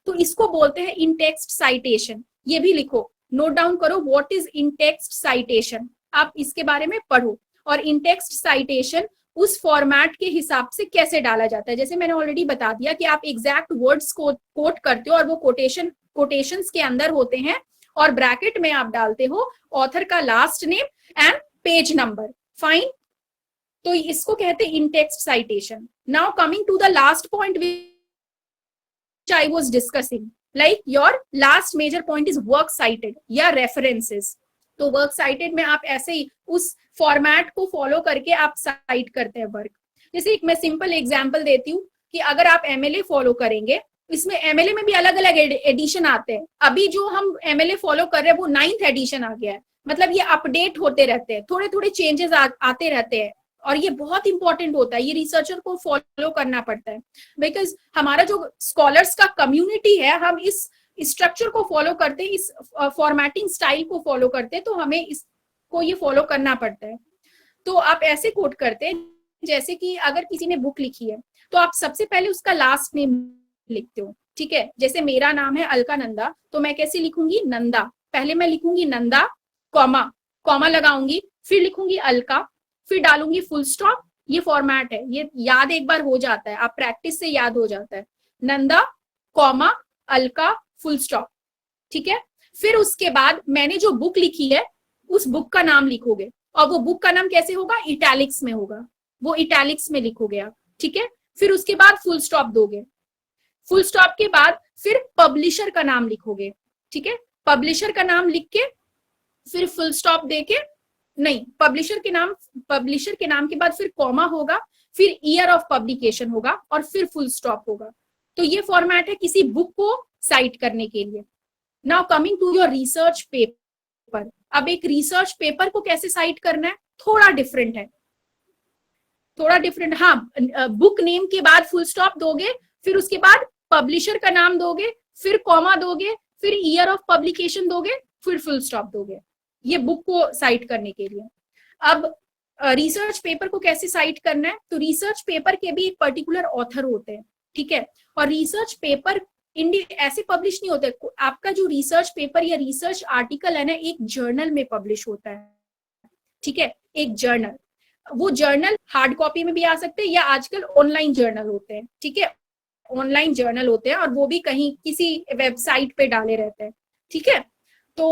तो इसको बोलते हैं इन टेक्स्ट साइटेशन। ये भी लिखो, नोट डाउन करो what is in text citation, आप इसके बारे में पढ़ो। और इन टेक्स्ट साइटेशन उस फॉर्मेट के हिसाब से कैसे डाला जाता है, जैसे मैंने ऑलरेडी बता दिया कि आप एग्जैक्ट वर्ड्स को कोट करते हो और वो कोटेशंस के अंदर होते हैं और ब्रैकेट में आप डालते हो ऑथर का last name and page number. Fine, तो इसको कहते हैं in text citation. Now coming to the last point which I was discussing, like your last major point is work cited या रेफरेंसेस। तो वर्क साइटेड में आप ऐसे ही उस फॉर्मेट को फॉलो करके आप साइट करते हैं वर्क। जैसे एक मैं सिंपल एग्जांपल देती हूँ कि अगर आप एमएलए फॉलो करेंगे, इसमें एमएलए में भी अलग अलग एडिशन आते हैं। अभी जो हम एमएलए फॉलो कर रहे हैं वो 9th एडिशन आ गया है, मतलब ये अपडेट होते रहते हैं, थोड़े थोड़े चेंजेस आते रहते हैं और ये बहुत इंपॉर्टेंट होता है, ये रिसर्चर को फॉलो करना पड़ता है बिकॉज हमारा जो स्कॉलर्स का कम्युनिटी है, हम इस स्ट्रक्चर को फॉलो करते हैं, इस फॉर्मेटिंग स्टाइल को फॉलो करते हैं, तो हमें इसको ये फॉलो करना पड़ता है। तो आप ऐसे कोट करते हैं जैसे कि अगर किसी ने बुक लिखी है तो आप सबसे पहले उसका लास्ट नेम लिखते हो, ठीक है। जैसे मेरा नाम है अलकानंदा, तो मैं कैसे लिखूंगी, नंदा, पहले मैं लिखूंगी नंदा, कॉमा लगाऊंगी, फिर लिखूंगी अलका, फिर डालूंगी फुल स्टॉप। ये फॉर्मेट है, ये याद एक बार हो जाता है, आप प्रैक्टिस से याद हो जाता है, Nanda comma Alka full stop, ठीक है। फिर उसके बाद मैंने जो बुक लिखी है उस बुक का नाम लिखोगे और वो बुक का नाम कैसे होगा, इटैलिक्स में होगा, वो इटैलिक्स में लिखोगे आप, ठीक है। फिर उसके बाद फुल स्टॉप दोगे, फुल स्टॉप के बाद फिर पब्लिशर का नाम लिखोगे, ठीक है। पब्लिशर का नाम लिख के फिर फुल स्टॉप देके, नहीं, पब्लिशर के नाम के बाद फिर कॉमा होगा, फिर ईयर ऑफ पब्लिकेशन होगा और फिर फुल स्टॉप होगा। तो ये फॉर्मेट है किसी बुक को साइट करने के लिए। Now coming to your research paper. अब एक रिसर्च पेपर को कैसे साइट करना है, थोड़ा डिफरेंट है, थोड़ा डिफरेंट। हाँ, बुक नेम के बाद फुल स्टॉप दोगे, फिर उसके बाद पब्लिशर का नाम दोगे, फिर कॉमा दोगे, फिर ईयर ऑफ पब्लिकेशन दोगे, फिर फुल स्टॉप दोगे, ये बुक को साइट करने के लिए। अब रिसर्च पेपर को कैसे साइट करना है, तो रिसर्च पेपर के भी एक पर्टिकुलर ऑथर होते हैं, ठीक है। और रिसर्च पेपर ऐसे पब्लिश नहीं होते, आपका जो रिसर्च पेपर या रिसर्च आर्टिकल है ना, एक जर्नल में पब्लिश होता है, ठीक है, एक जर्नल। वो जर्नल हार्ड कॉपी में भी आ सकते हैं या आजकल ऑनलाइन जर्नल होते हैं, ठीक है, ऑनलाइन जर्नल होते हैं और वो भी कहीं किसी वेबसाइट पे डाले रहते हैं, ठीक है। तो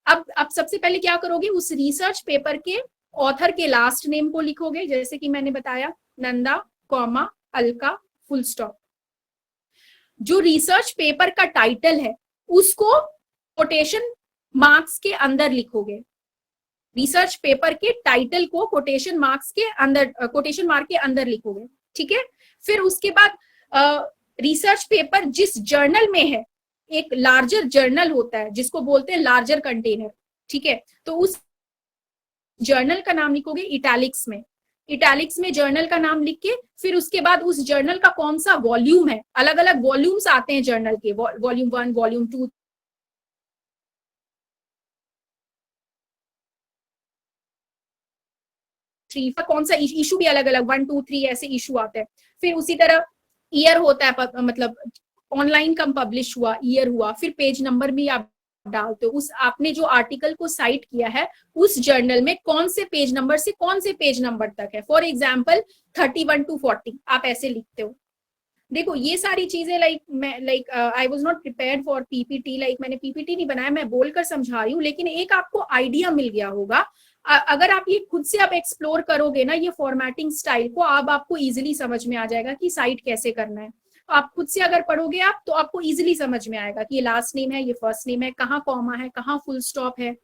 अब सबसे पहले क्या करोगे, उस रिसर्च पेपर के ऑथर के लास्ट नेम को लिखोगे, जैसे कि मैंने बताया Nanda comma Alka full stop. जो रिसर्च पेपर का टाइटल है उसको कोटेशन मार्क्स के अंदर लिखोगे, रिसर्च पेपर के टाइटल को कोटेशन मार्क के अंदर लिखोगे, ठीक है। फिर उसके बाद रिसर्च पेपर जिस जर्नल में है, एक लार्जर जर्नल होता है जिसको बोलते हैं लार्जर कंटेनर, ठीक है, तो उस जर्नल का नाम लिखोगे इटैलिक्स में जर्नल का नाम लिख के, फिर उसके बाद उस जर्नल का कौन सा वॉल्यूम है, अलग अलग वॉल्यूम्स आते हैं जर्नल के, वॉल्यूम 1, वॉल्यूम 2, कौन सा इशू भी अलग अलग 1, 2, 3 ऐसे इशू आते हैं। फिर उसी तरह ईयर होता है, मतलब ऑनलाइन कम पब्लिश हुआ, ईयर हुआ, फिर पेज नंबर भी आप डालते हो, उस आपने जो आर्टिकल को साइट किया है उस जर्नल में कौन से पेज नंबर से कौन से पेज नंबर तक है। फॉर एग्जाम्पल 31 to 40 आप ऐसे लिखते हो। देखो ये सारी चीजें I was not prepared for PPT, मैंने पीपीटी नहीं बनाया, मैं बोलकर समझा रही हूँ, लेकिन एक आपको आइडिया मिल गया होगा। अगर आप ये खुद से आप एक्सप्लोर करोगे ना ये फॉर्मेटिंग स्टाइल को, अब आपको इजिली समझ में आ जाएगा कि साइट कैसे करना है। आप खुद से अगर पढ़ोगे आप तो आपको इजिली समझ में आएगा कि ये लास्ट नेम है, ये फर्स्ट नेम है, कहाँ कॉमा है, कहाँ फुल स्टॉप है।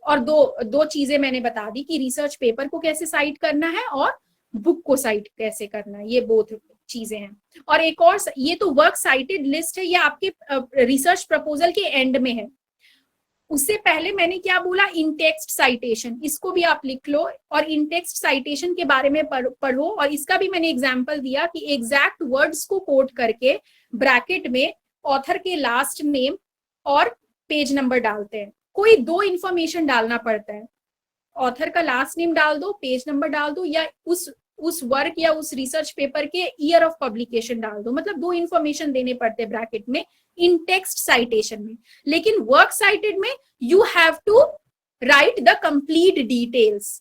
और दो चीजें मैंने बता दी कि रिसर्च पेपर को कैसे साइट करना है और बुक को साइट कैसे करना है, ये बोथ चीजें हैं। और एक और, ये तो वर्क साइटेड लिस्ट है, ये आपके रिसर्च प्रपोजल के एंड में है। उससे पहले मैंने क्या बोला, इन टेक्स्ट साइटेशन, इसको भी आप लिख लो और इन टेक्स्ट साइटेशन के बारे में पढ़ो। और इसका भी मैंने एग्जांपल दिया कि एग्जैक्ट वर्ड्स को कोट करके ब्रैकेट में ऑथर के लास्ट नेम और पेज नंबर डालते हैं। कोई दो इंफॉर्मेशन डालना पड़ता है, ऑथर का लास्ट नेम डाल दो, पेज नंबर डाल दो, या उस वर्क या उस रिसर्च पेपर के ईयर ऑफ पब्लिकेशन डाल दो। मतलब दो इंफॉर्मेशन देने पड़ते हैं ब्रैकेट में इन टेक्स्ट साइटेशन में। लेकिन वर्क साइटेड में you have to write the complete details.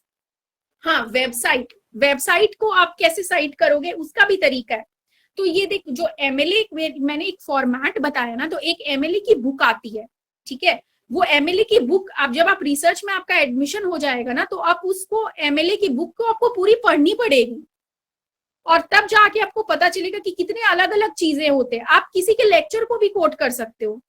हाँ, वेबसाइट को आप कैसे साइट करोगे उसका भी तरीका है। तो ये देख, जो एमएलए मैंने एक फॉर्मेट बताया ना, तो एक एमएलए की बुक आती है, ठीक है। वो एमएलए की बुक आप जब आप रिसर्च में आपका एडमिशन हो जाएगा ना, तो आप उसको एमएलए की बुक को आपको पूरी पढ़नी पड़ेगी और तब जाके आपको पता चलेगा कि कितने अलग अलग चीजें होते हैं। आप किसी के लेक्चर को भी कोट कर सकते हो,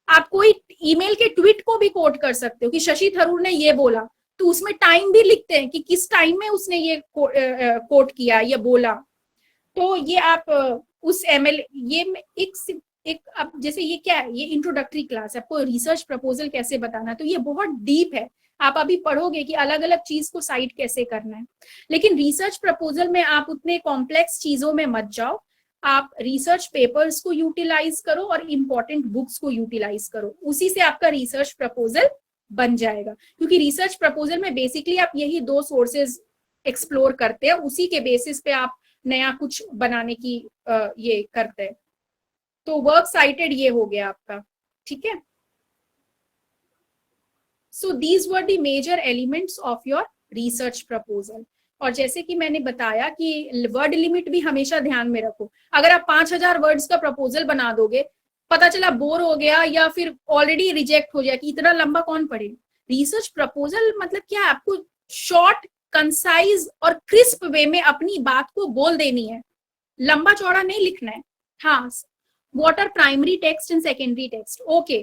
आप कोई ईमेल के ट्वीट को भी कोट कर सकते हो कि शशि थरूर ने ये बोला, तो उसमें टाइम भी लिखते हैं कि किस टाइम में उसने ये कोट किया या बोला। तो ये आप उस एमएलए, ये एक अब जैसे ये क्या है, ये इंट्रोडक्टरी क्लास है, आपको रिसर्च प्रपोजल कैसे बताना, तो ये बहुत डीप है। आप अभी पढ़ोगे कि अलग अलग चीज को साइट कैसे करना है। लेकिन रिसर्च प्रपोजल में आप उतने कॉम्प्लेक्स चीजों में मत जाओ, आप रिसर्च पेपर्स को यूटिलाइज करो और इंपॉर्टेंट बुक्स को यूटिलाइज करो, उसी से आपका रिसर्च प्रपोजल बन जाएगा। क्योंकि रिसर्च प्रपोजल में बेसिकली आप यही दो सोर्सेज एक्सप्लोर करते हैं, उसी के बेसिस पे आप नया कुछ बनाने की ये करते हैं। तो वर्क साइटेड ये हो गया आपका, ठीक है। So these were the major elements of your research proposal. और जैसे कि मैंने बताया कि वर्ड लिमिट भी हमेशा ध्यान में रखो। अगर आप 5000 वर्ड्स का प्रपोजल बना दोगे, पता चला बोर हो गया या फिर ऑलरेडी रिजेक्ट हो जाए कि इतना लंबा कौन पढ़े। रिसर्च प्रपोजल मतलब क्या है, आपको शॉर्ट, कंसाइज और क्रिस्प वे में अपनी बात को बोल देनी है, लंबा चौड़ा नहीं लिखना है। हाँ, what are primary text and secondary text? Okay,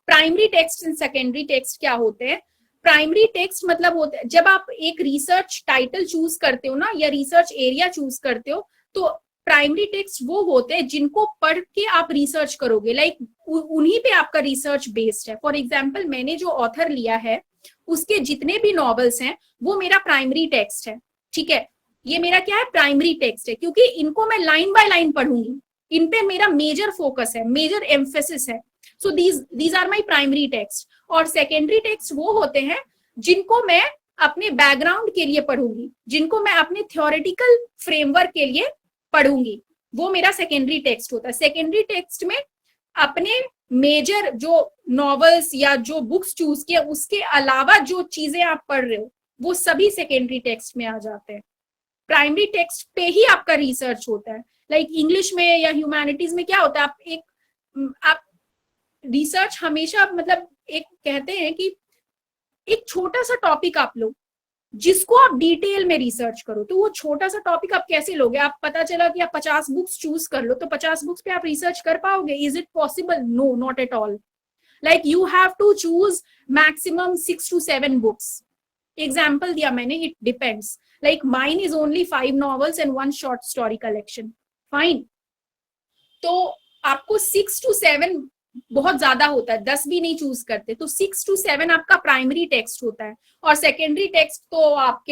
primary text and secondary text क्या होते हैं? प्राइमरी टेक्स्ट मतलब होते हैं जब आप एक रिसर्च टाइटल चूज करते हो ना, या रिसर्च एरिया चूज करते हो, तो प्राइमरी टेक्स्ट वो होते हैं जिनको पढ़ के आप रिसर्च करोगे, लाइक उन्हीं पे आपका रिसर्च बेस्ड है। फॉर एग्जाम्पल, मैंने जो ऑथर लिया है उसके जितने भी नॉवेल्स हैं वो मेरा प्राइमरी टेक्स्ट है, ठीक है। ये मेरा क्या है, प्राइमरी टेक्स्ट है, क्योंकि इनको मैं लाइन बाय लाइन पढ़ूंगी, इन पे मेरा मेजर फोकस है, मेजर एम्फेसिस है। So these are my primary text. और सेकेंडरी टेक्स्ट वो होते हैं जिनको मैं अपने बैकग्राउंड के लिए पढ़ूंगी, जिनको मैं अपने थ्योरेटिकल फ्रेमवर्क के लिए पढ़ूंगी, वो मेरा सेकेंडरी टेक्स्ट होता है। सेकेंडरी टेक्स्ट में अपने मेजर जो नॉवेल्स या जो बुक्स चूज किया उसके अलावा जो चीजें आप पढ़ रहे हो वो सभी सेकेंडरी टेक्स्ट में आ जाते हैं। प्राइमरी टेक्स्ट पे ही आपका रिसर्च होता है। लाइक इंग्लिश में या ह्यूमैनिटीज में क्या होता है, आप रिसर्च हमेशा मतलब एक कहते हैं कि एक छोटा सा टॉपिक आप लो जिसको आप डिटेल में रिसर्च करो, तो वो छोटा सा टॉपिक आप कैसे लोगे? आप पता चला कि आप 50 बुक्स चूज कर लो, तो 50 बुक्स पे आप रिसर्च कर पाओगे? Is it possible? No, not at all. Like you have to choose maximum 6 to 7 books. Example दिया मैंने, it depends. Like mine is only 5 novels and 1 short story collection, fine. तो आपको 6 to 7 बहुत ज्यादा होता है, 10 भी नहीं चूज करते, तो 6 to 7 आपका प्राइमरी टेक्स्ट होता है। और सेकेंडरी टेक्स्ट तो आप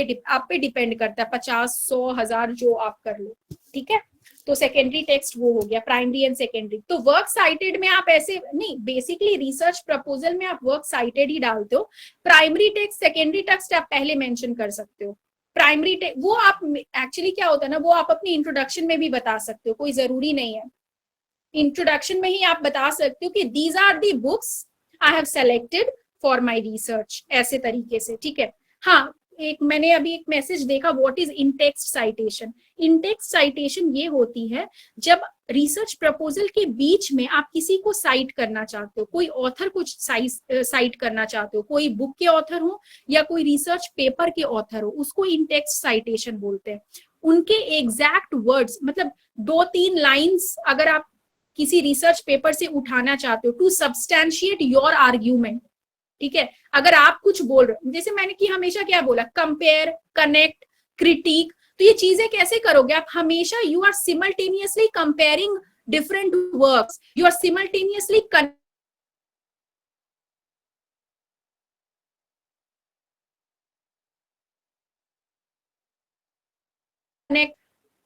पे डिपेंड करता है, 50, 100, 1000 जो आप कर लो, ठीक है। तो सेकेंडरी टेक्स्ट वो हो गया, प्राइमरी एंड सेकेंडरी। तो वर्क साइटेड में आप ऐसे नहीं, बेसिकली रिसर्च प्रपोजल में आप वर्क साइटेड ही डालते हो। प्राइमरी टेक्स्ट, सेकेंडरी टेक्स्ट आप पहले मेंशन कर सकते हो। प्राइमरी टेक्स्ट वो आप एक्चुअली क्या होता है ना, वो आप अपनी इंट्रोडक्शन में भी बता सकते हो, कोई जरूरी नहीं है। इंट्रोडक्शन में ही आप बता सकते हो कि these are the books I have selected for my research, ऐसे तरीके से, ठीक है। हाँ, मैंने अभी एक मैसेज देखा, what is in text citation? In text citation ये होती है जब रिसर्च प्रपोजल के बीच में आप किसी को साइट करना चाहते हो, कोई ऑथर को साइट करना चाहते हो, कोई बुक के ऑथर हो या कोई रिसर्च पेपर के ऑथर हो, उसको इन टेक्स्ट साइटेशन बोलते हैं। उनके एग्जैक्ट वर्ड्स, मतलब 2-3 लाइन्स अगर आप किसी रिसर्च पेपर से उठाना चाहते हो टू सब्सटैंशिएट योर आर्ग्यूमेंट, ठीक है। अगर आप कुछ बोल रहे हो, जैसे मैंने कि हमेशा क्या बोला, कंपेयर, कनेक्ट, क्रिटिक, तो ये चीजें कैसे करोगे आप? हमेशा you are simultaneously comparing different works, you are simultaneously connect,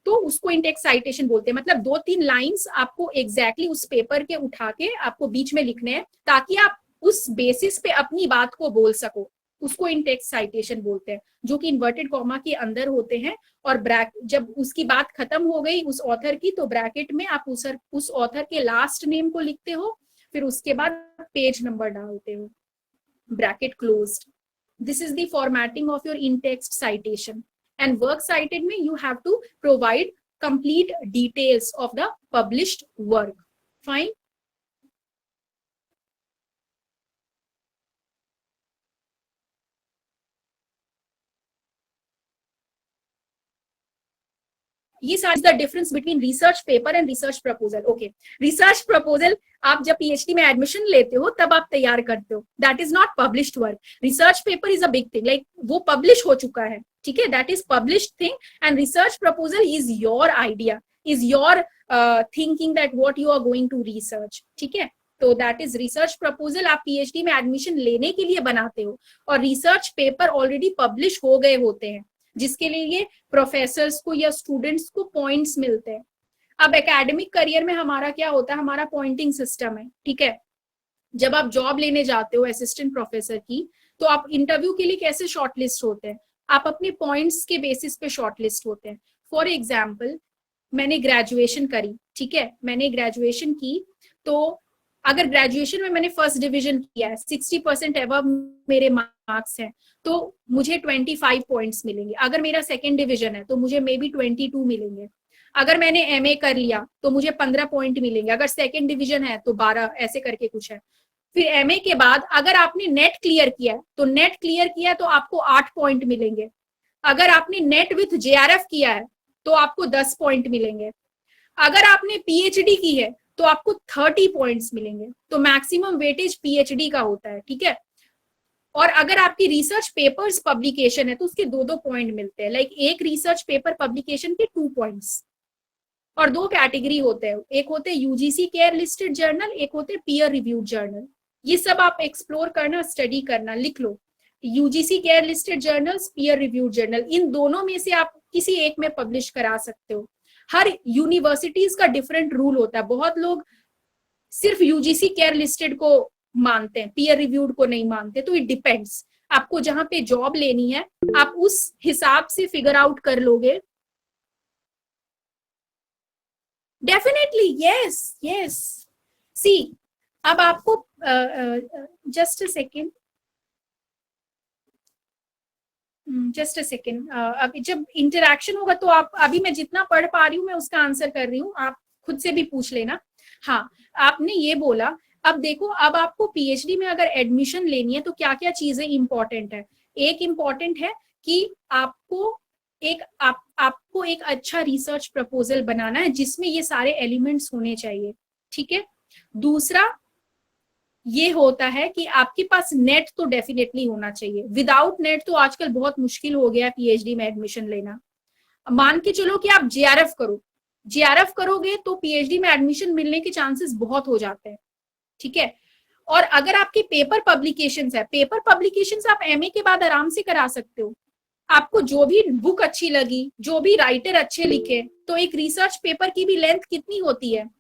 तो उसको इंटेक्स साइटेशन बोलते हैं। मतलब 2-3 लाइंस आपको एग्जैक्टली उस पेपर के उठा के आपको बीच में लिखने हैं ताकि आप उस बेसिस पे अपनी बात को बोल सको, उसको इंटेक्स साइटेशन बोलते हैं, जो कि इन्वर्टेड कॉमा के अंदर होते हैं। और जब उसकी बात खत्म हो गई उस ऑथर की, तो ब्रैकेट में आप उस ऑथर के लास्ट नेम को लिखते हो, फिर उसके बाद पेज नंबर डालते हो, bracket closed. This is the formatting of your in-text citation. And works cited में you have to provide complete details of the published work. Fine. ये सारी the difference between research paper and research proposal. Okay, research proposal आप जब PhD में admission लेते हो तब आप तैयार करते हो, that is not published work. Research paper is a big thing, like वो पब्लिश हो चुका है, ठीक है, that is published thing. And research proposal is your idea, is your thinking that what you are going to research, ठीक है। तो that is research proposal, आप पीएचडी में एडमिशन लेने के लिए बनाते हो, और रिसर्च पेपर ऑलरेडी पब्लिश हो गए होते हैं जिसके लिए प्रोफेसर्स को या स्टूडेंट्स को पॉइंट्स मिलते हैं। अब एकेडमिक करियर में हमारा क्या होता है, हमारा पॉइंटिंग सिस्टम है, ठीक है। जब आप जॉब लेने जाते हो असिस्टेंट प्रोफेसर की, तो आप इंटरव्यू के लिए कैसे शॉर्टलिस्ट होते हैं, आप अपने पॉइंट्स के बेसिस पे शॉर्टलिस्ट होते हैं। फॉर एग्जाम्पल, मैंने ग्रेजुएशन करी, ठीक है, मैंने ग्रेजुएशन की, तो अगर ग्रेजुएशन में मैंने फर्स्ट डिवीजन किया है, 60% एबव मेरे मार्क्स हैं, तो मुझे 25 पॉइंट्स मिलेंगे। अगर मेरा सेकंड डिवीजन है तो मुझे मे बी 22 मिलेंगे। अगर मैंने एमए कर लिया तो मुझे 15 पॉइंट मिलेंगे। अगर सेकंड डिवीजन है तो 12, ऐसे करके कुछ है। फिर एमए के बाद अगर आपने नेट क्लियर किया है तो नेट क्लियर किया है तो आपको 8 पॉइंट मिलेंगे। अगर आपने नेट विथ जेआरएफ किया है तो आपको 10 पॉइंट मिलेंगे। अगर आपने पीएचडी की है तो आपको 30 पॉइंट्स मिलेंगे। तो मैक्सिमम वेटेज पीएचडी का होता है, ठीक है। और अगर आपकी रिसर्च पेपर्स पब्लिकेशन है तो उसके 2-2 पॉइंट मिलते हैं। लाइक एक रिसर्च पेपर पब्लिकेशन के 2 पॉइंट्स। और 2 कैटेगरी होते हैं, एक होते हैं यूजीसी केयर लिस्टेड जर्नल, एक होते हैं पीयर रिव्यूड जर्नल। ये सब आप एक्सप्लोर करना, स्टडी करना, लिख लो। UGC care listed journals, peer reviewed journal, इन दोनों में से आप किसी एक में पब्लिश करा सकते हो। हर यूनिवर्सिटीज का डिफरेंट रूल होता है। बहुत लोग सिर्फ यूजीसी केयर लिस्टेड को मानते हैं, पीयर रिव्यूड को नहीं मानते। तो इट डिपेंड्स, आपको जहां पे जॉब लेनी है आप उस हिसाब से फिगर आउट कर लोगे। Definitely, yes yes. सी, अब आपको just a second, just a second, अभी जब इंटरैक्शन होगा तो आप, अभी मैं जितना पढ़ पा रही हूँ मैं उसका आंसर कर रही हूँ, आप खुद से भी पूछ लेना। हाँ, आपने ये बोला, अब देखो, अब आपको पीएचडी में अगर एडमिशन लेनी है तो क्या क्या चीजें इंपॉर्टेंट है। एक इंपॉर्टेंट है कि आपको एक अच्छा रिसर्च प्रपोजल बनाना है जिसमें ये सारे एलिमेंट्स होने चाहिए, ठीक है। दूसरा ये होता है कि आपके पास नेट तो डेफिनेटली होना चाहिए। विदाउट नेट तो आजकल बहुत मुश्किल हो गया है पीएचडी में एडमिशन लेना। मान के चलो कि आप जेआरएफ करो, जेआरएफ करोगे तो पीएचडी में एडमिशन मिलने के चांसेस बहुत हो जाते हैं, ठीक है। और अगर आपके पेपर पब्लिकेशंस है, पेपर पब्लिकेशंस आप एमए के बाद आराम से करा सकते हो। आपको जो भी बुक अच्छी लगी, जो भी राइटर अच्छे लिखे, तो एक रिसर्च पेपर की भी लेंथ कितनी होती है,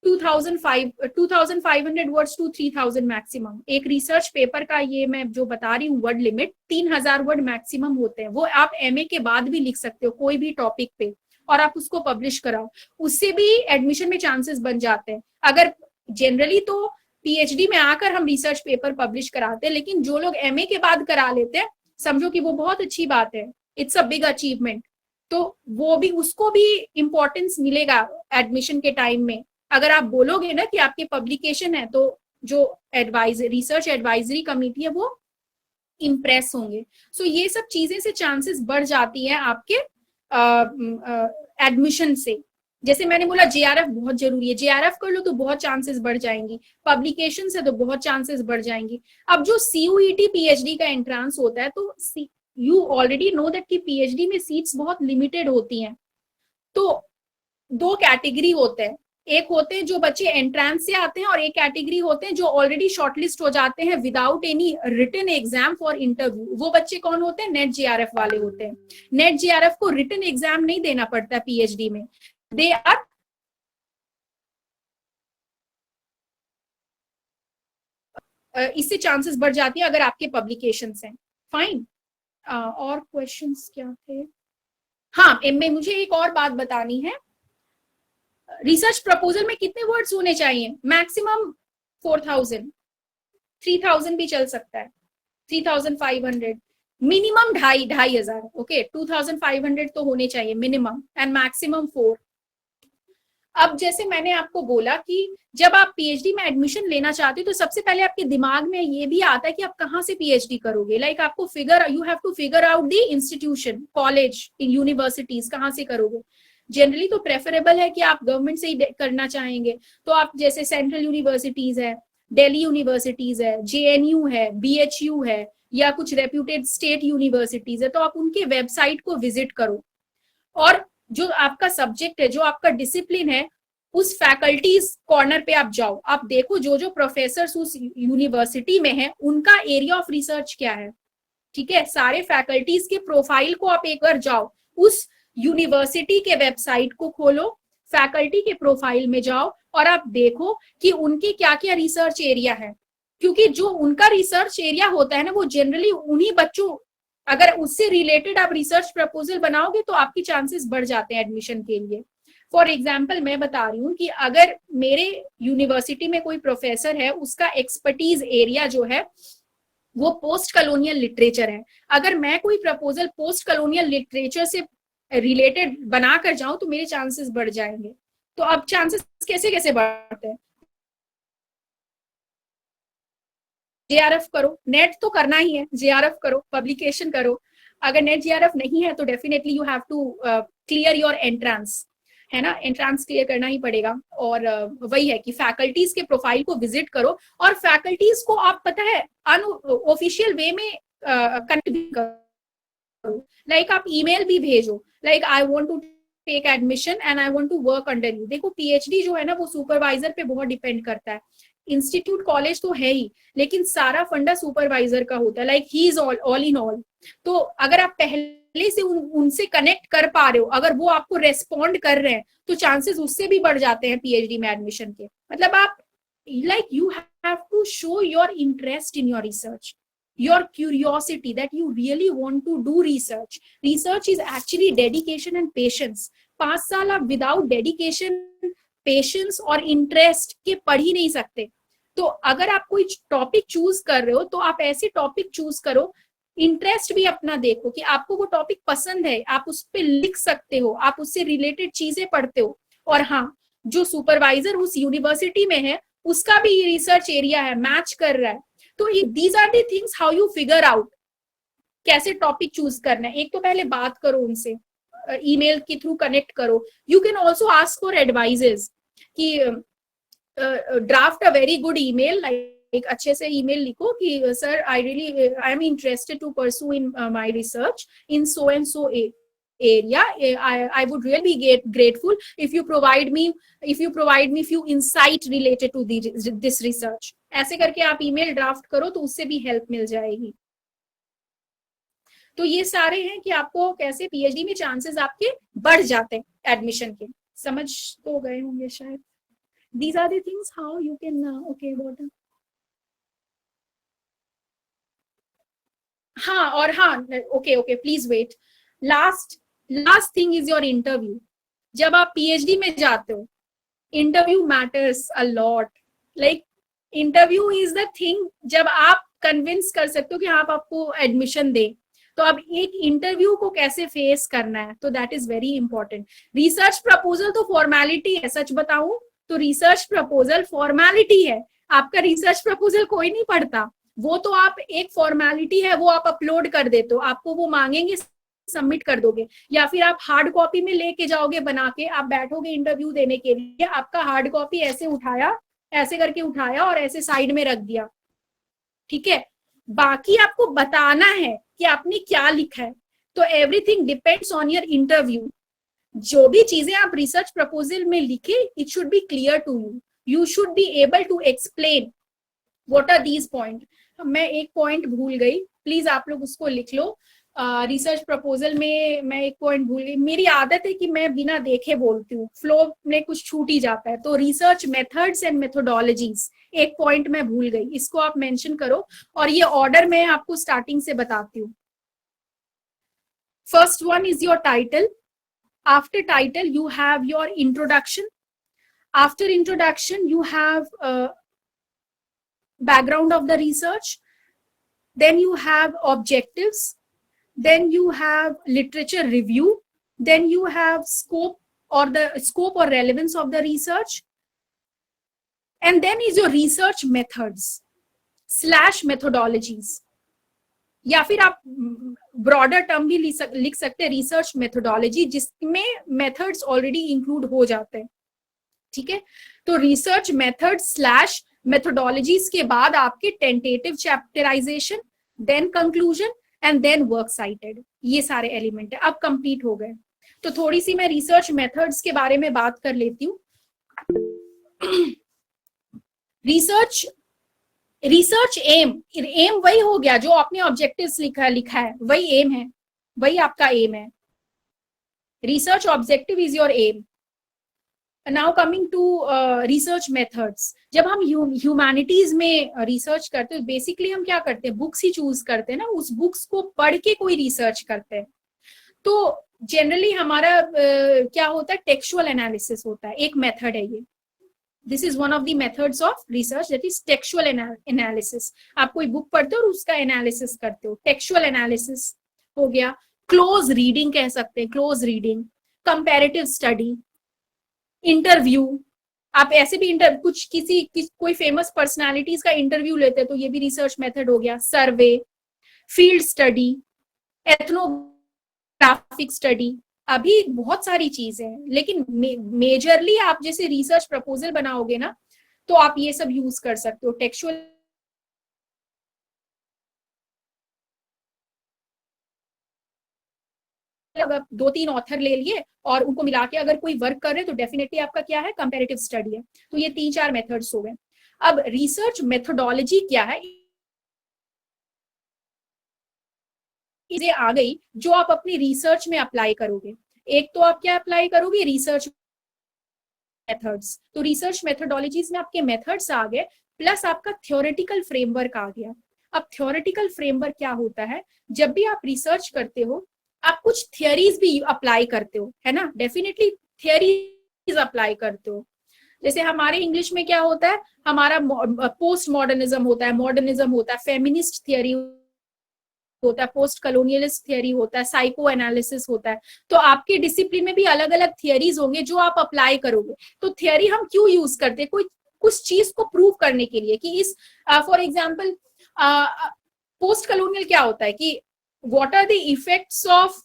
2500 वर्ड्स टू 3000 मैक्सिमम। एक रिसर्च पेपर का, ये मैं जो बता रही हूँ वर्ड लिमिट, 3000 वर्ड मैक्सिमम होते हैं। वो आप एमए के बाद भी लिख सकते हो कोई भी टॉपिक पे, और आप उसको पब्लिश कराओ, उससे भी एडमिशन में चांसेस बन जाते हैं। अगर जनरली तो पीएचडी में आकर हम रिसर्च पेपर पब्लिश कराते हैं, लेकिन जो लोग एमए के बाद करा लेते हैं, समझो कि वो बहुत अच्छी बात है, इट्स अ बिग अचीवमेंट। तो वो भी, उसको भी इंपॉर्टेंस मिलेगा एडमिशन के टाइम में। अगर आप बोलोगे ना कि आपकी पब्लिकेशन है, तो जो रिसर्च एडवाइजरी कमेटी है वो इम्प्रेस होंगे। सो ये सब चीजें से चांसेस बढ़ जाती है आपके एडमिशन से। जैसे मैंने बोला जेआरएफ बहुत जरूरी है, जेआरएफ कर लो तो बहुत चांसेस बढ़ जाएंगी, पब्लिकेशन से तो बहुत चांसेस बढ़ जाएंगी। अब जो सीयूईटी पीएचडी का एंट्रेंस होता है, तो यू ऑलरेडी नो दैट कि पीएचडी में सीट्स बहुत लिमिटेड होती हैं। तो 2 कैटेगरी होते हैं, एक होते हैं जो बच्चे एंट्रेंस से आते हैं और एक कैटेगरी होते हैं जो ऑलरेडी शॉर्टलिस्ट हो जाते हैं without any written exam for interview. वो बच्चे कौन होते हैं? नेट जेआरएफ वाले होते हैं। नेट जेआरएफ को रिटन एग्जाम नहीं देना पड़ता पीएचडी में। दे आर इससे चांसेस बढ़ जाती है अगर आपके पब्लिकेशंस हैं। फाइन। और क्वेश्चंस क्या थे? हाँ, मुझे एक और बात बतानी है। रिसर्च प्रपोजल में कितने वर्ड्स होने चाहिए? मैक्सिमम 4000, 3000 भी चल सकता है, 3500, मिनिमम 2500। ओके, 2500 तो होने चाहिए मिनिमम, एंड मैक्सिमम 4। अब जैसे मैंने आपको बोला कि जब आप पीएचडी में एडमिशन लेना चाहते हो तो सबसे पहले आपके दिमाग में ये भी आता है कि आप कहाँ से पीएचडी करोगे। लाइक आपको you have to figure out the institution, college, universities कहाँ से करोगे। जनरली तो प्रेफरेबल है कि आप गवर्नमेंट से ही करना चाहेंगे, तो आप जैसे सेंट्रल यूनिवर्सिटीज है, दिल्ली यूनिवर्सिटीज है, जेएनयू है, बीएचयू है, या कुछ रेप्यूटेड स्टेट यूनिवर्सिटीज है, तो आप उनके वेबसाइट को विजिट करो और जो आपका सब्जेक्ट है, जो आपका डिसिप्लिन है, उस फैकल्टीज कॉर्नर पे आप जाओ। आप देखो जो जो प्रोफेसर उस यूनिवर्सिटी में है उनका एरिया ऑफ रिसर्च क्या है। ठीक है, सारे फैकल्टीज के प्रोफाइल को आप एक बार जाओ, उस यूनिवर्सिटी के वेबसाइट को खोलो, फैकल्टी के प्रोफाइल में जाओ और आप देखो कि उनके क्या क्या रिसर्च एरिया है। क्योंकि जो उनका रिसर्च एरिया होता है ना, वो जनरली उन्हीं बच्चों, अगर उससे रिलेटेड आप रिसर्च प्रपोजल बनाओगे तो आपकी चांसेस बढ़ जाते हैं एडमिशन के लिए। फॉर एग्जाम्पल मैं बता रही हूँ कि अगर मेरे यूनिवर्सिटी में कोई प्रोफेसर है, उसका एक्सपर्टीज एरिया जो है वो पोस्ट कॉलोनियल लिटरेचर है, अगर मैं कोई प्रपोजल पोस्ट कॉलोनियल लिटरेचर से रिलेटेड बना कर जाऊं तो मेरे चांसेस बढ़ जाएंगे। तो अब चांसेस कैसे कैसे बढ़ते हैं? जेआरएफ करो, नेट तो करना ही है, जेआरएफ करो, पब्लिकेशन करो। अगर नेट जेआरएफ नहीं है तो definitely you have to clear your entrance, है ना, एंट्रेंस क्लियर करना ही पड़ेगा। और वही है कि फैकल्टीज के प्रोफाइल को विजिट करो और फैकल्टीज को आप पता है अनऑफिशियल वे में कनेक्ट भी करो। लाइक आप ईमेल भी भेजो, like I want to take admission and I want to work under you. देखो पीएचडी जो है ना वो सुपरवाइजर पे बहुत डिपेंड करता है। इंस्टीट्यूट कॉलेज तो है ही, लेकिन सारा फंडा सुपरवाइजर का होता है, like he is all in all. तो अगर आप पहले से उनसे कनेक्ट कर पा रहे हो, अगर वो आपको रेस्पॉन्ड कर रहे हैं तो चांसेस उससे भी बढ़ जाते हैं पीएचडी में एडमिशन के। मतलब आप like you have to show your interest in your research, your curiosity that you really want to do research. Research is actually dedication and patience. 5 साल आप विदाउट डेडिकेशन, पेशेंस और इंटरेस्ट के पढ़ ही नहीं सकते। तो अगर आप कोई टॉपिक चूज कर रहे हो तो आप ऐसे टॉपिक चूज करो, इंटरेस्ट भी अपना देखो कि आपको वो टॉपिक पसंद है, आप उस पर लिख सकते हो, आप उससे रिलेटेड चीजें पढ़ते हो। और हाँ, जो सुपरवाइजर उस यूनिवर्सिटी में है उसका भी रिसर्च एरिया है, मैच कर रहा है। तो these are the things how you figure out कैसे टॉपिक चूज करना है। एक तो पहले बात करो उनसे, ईमेल के थ्रू कनेक्ट करो। You can also ask for advices कि draft a very good email, like अच्छे से ईमेल लिखो कि sir I am interested to pursue in my research in so and so area. I would really be grateful if you provide me few insight related to this research. ऐसे करके आप email draft करो तो उससे भी help मिल जाएगी। तो ये सारे हैं कि आपको कैसे पीएचडी में चांसेस आपके बढ़ जाते हैं एडमिशन के। समझ तो गए होंगे शायद। These are the things how you can okay what हाँ, और हाँ, okay please wait. Last thing is your interview. जब आप पीएचडी में जाते हो, interview matters a lot. Like interview is the thing जब आप कन्विंस कर सकते हो कि आप आपको एडमिशन दे। तो अब एक इंटरव्यू को कैसे फेस करना है, तो that is very important. Research proposal तो फॉर्मेलिटी है, सच बताऊं तो रिसर्च प्रपोजल फॉर्मेलिटी है। आपका रिसर्च प्रपोजल कोई नहीं पढ़ता, वो तो आप एक फॉर्मेलिटी है, वो आप अपलोड कर देते हो, आपको वो मांगेंगे सबमिट कर दोगे, या फिर आप हार्ड कॉपी में लेके जाओगे बना के, आप बैठोगे इंटरव्यू देने के लिए, आपका हार्ड कॉपी ऐसे उठाया, ऐसे करके उठाया और ऐसे साइड में रख दिया। ठीक है, बाकी आपको बताना है कि आपने क्या लिखा है। तो everything depends on your interview. जो भी चीजें आप रिसर्च प्रपोजल में लिखे, it should be clear to you, you should be able to explain what are these point. मैं एक पॉइंट भूल गई, प्लीज आप लोग उसको लिख लो। रिसर्च प्रपोजल में मैं एक पॉइंट भूल गई, मेरी आदत है कि मैं बिना देखे बोलती हूँ, फ्लो में कुछ छूट ही जाता है। तो रिसर्च मेथड्स एंड मेथोडोलॉजीज, एक पॉइंट मैं भूल गई, इसको आप मेंशन करो। और ये ऑर्डर मैं आपको स्टार्टिंग से बताती हूँ। First one is your title. After title, you have your introduction. After introduction, you have background of the research. Then you have objectives. Then you have literature review. Then you have scope or relevance of the research. And then is your research methods / methodologies. या फिर आप broader term भी लिख सकते हैं, research methodology, जिसमें methods already include हो जाते हैं। ठीक है, तो रिसर्च मेथड्स / मेथोडोलॉजीज के बाद आपके tentative chapterization, then conclusion and then work cited, ये सारे एलिमेंट है, अब कंप्लीट हो गए। तो थोड़ी सी मैं रिसर्च मेथड्स के बारे में बात कर लेती हूँ। रिसर्च एम वही हो गया जो आपने ऑब्जेक्टिव्स लिखा है, वही एम है, वही आपका एम है। Research objective is your aim. Now coming to research methods. जब हम ह्यूमैनिटीज में रिसर्च करते हैं, बेसिकली हम क्या करते हैं, बुक्स ही चूज करते हैं ना, उस बुक्स को पढ़ के कोई रिसर्च करते हैं। तो जनरली हमारा क्या होता है, टेक्सचुअल एनालिसिस होता है, एक मेथड है ये। This is one of the methods of research, that is textual analysis. आप कोई बुक पढ़ते हो और उसका एनालिसिस करते हो, टेक्सचुअल एनालिसिस हो गया। क्लोज रीडिंग कह सकते हैं, close reading, comparative study, interview. आप ऐसे भी कोई फेमस पर्सनालिटीज का इंटरव्यू लेते हैं, तो ये भी रिसर्च मेथड हो गया। सर्वे, फील्ड स्टडी, एथनोग्राफिक स्टडी, अभी बहुत सारी चीजें हैं, लेकिन मेजरली आप जैसे रिसर्च प्रपोजल बनाओगे ना, तो आप ये सब यूज कर सकते हो। टेक्सचुअल अगर 2-3 ऑथर ले लिए और उनको मिला के अगर कोई वर्क कर रहे हैं, तो डेफिनेटली आपका क्या है, कंपैरेटिव स्टडी है। तो ये 3-4 मेथड्स हो गए। अब रिसर्च मेथोडोलॉजी क्या है, चीजें आ गई जो आप अपनी रिसर्च में अप्लाई करोगे। एक तो आप क्या अप्लाई करोगे, रिसर्च मेथड्स। तो रिसर्च मेथोडोलॉजीज में आपके मेथड्स आ गए, प्लस आपका थ्योरेटिकल फ्रेमवर्क आ गया। अब थ्योरेटिकल फ्रेमवर्क क्या होता है, जब भी आप रिसर्च करते हो, आप कुछ थियरीज भी अप्लाई करते हो, है ना, डेफिनेटली थियरीज अप्लाई करते हो। जैसे हमारे इंग्लिश में क्या होता है, हमारा पोस्ट मॉडर्निज्म होता है, मॉडर्निज्म होता है, फेमिनिस्ट थियरी होता है, पोस्ट कॉलोनियलिस्ट थियरी होता है, साइको एनालिसिस होता है। तो आपके डिसिप्लिन में भी अलग अलग थियरीज होंगे जो आप अप्लाई करोगे। तो थियरी हम क्यों यूज करते हैं, कोई कुछ चीज को प्रूव करने के लिए, कि इस फॉर एग्जांपल पोस्ट कॉलोनियल क्या होता है, कि what are the effects of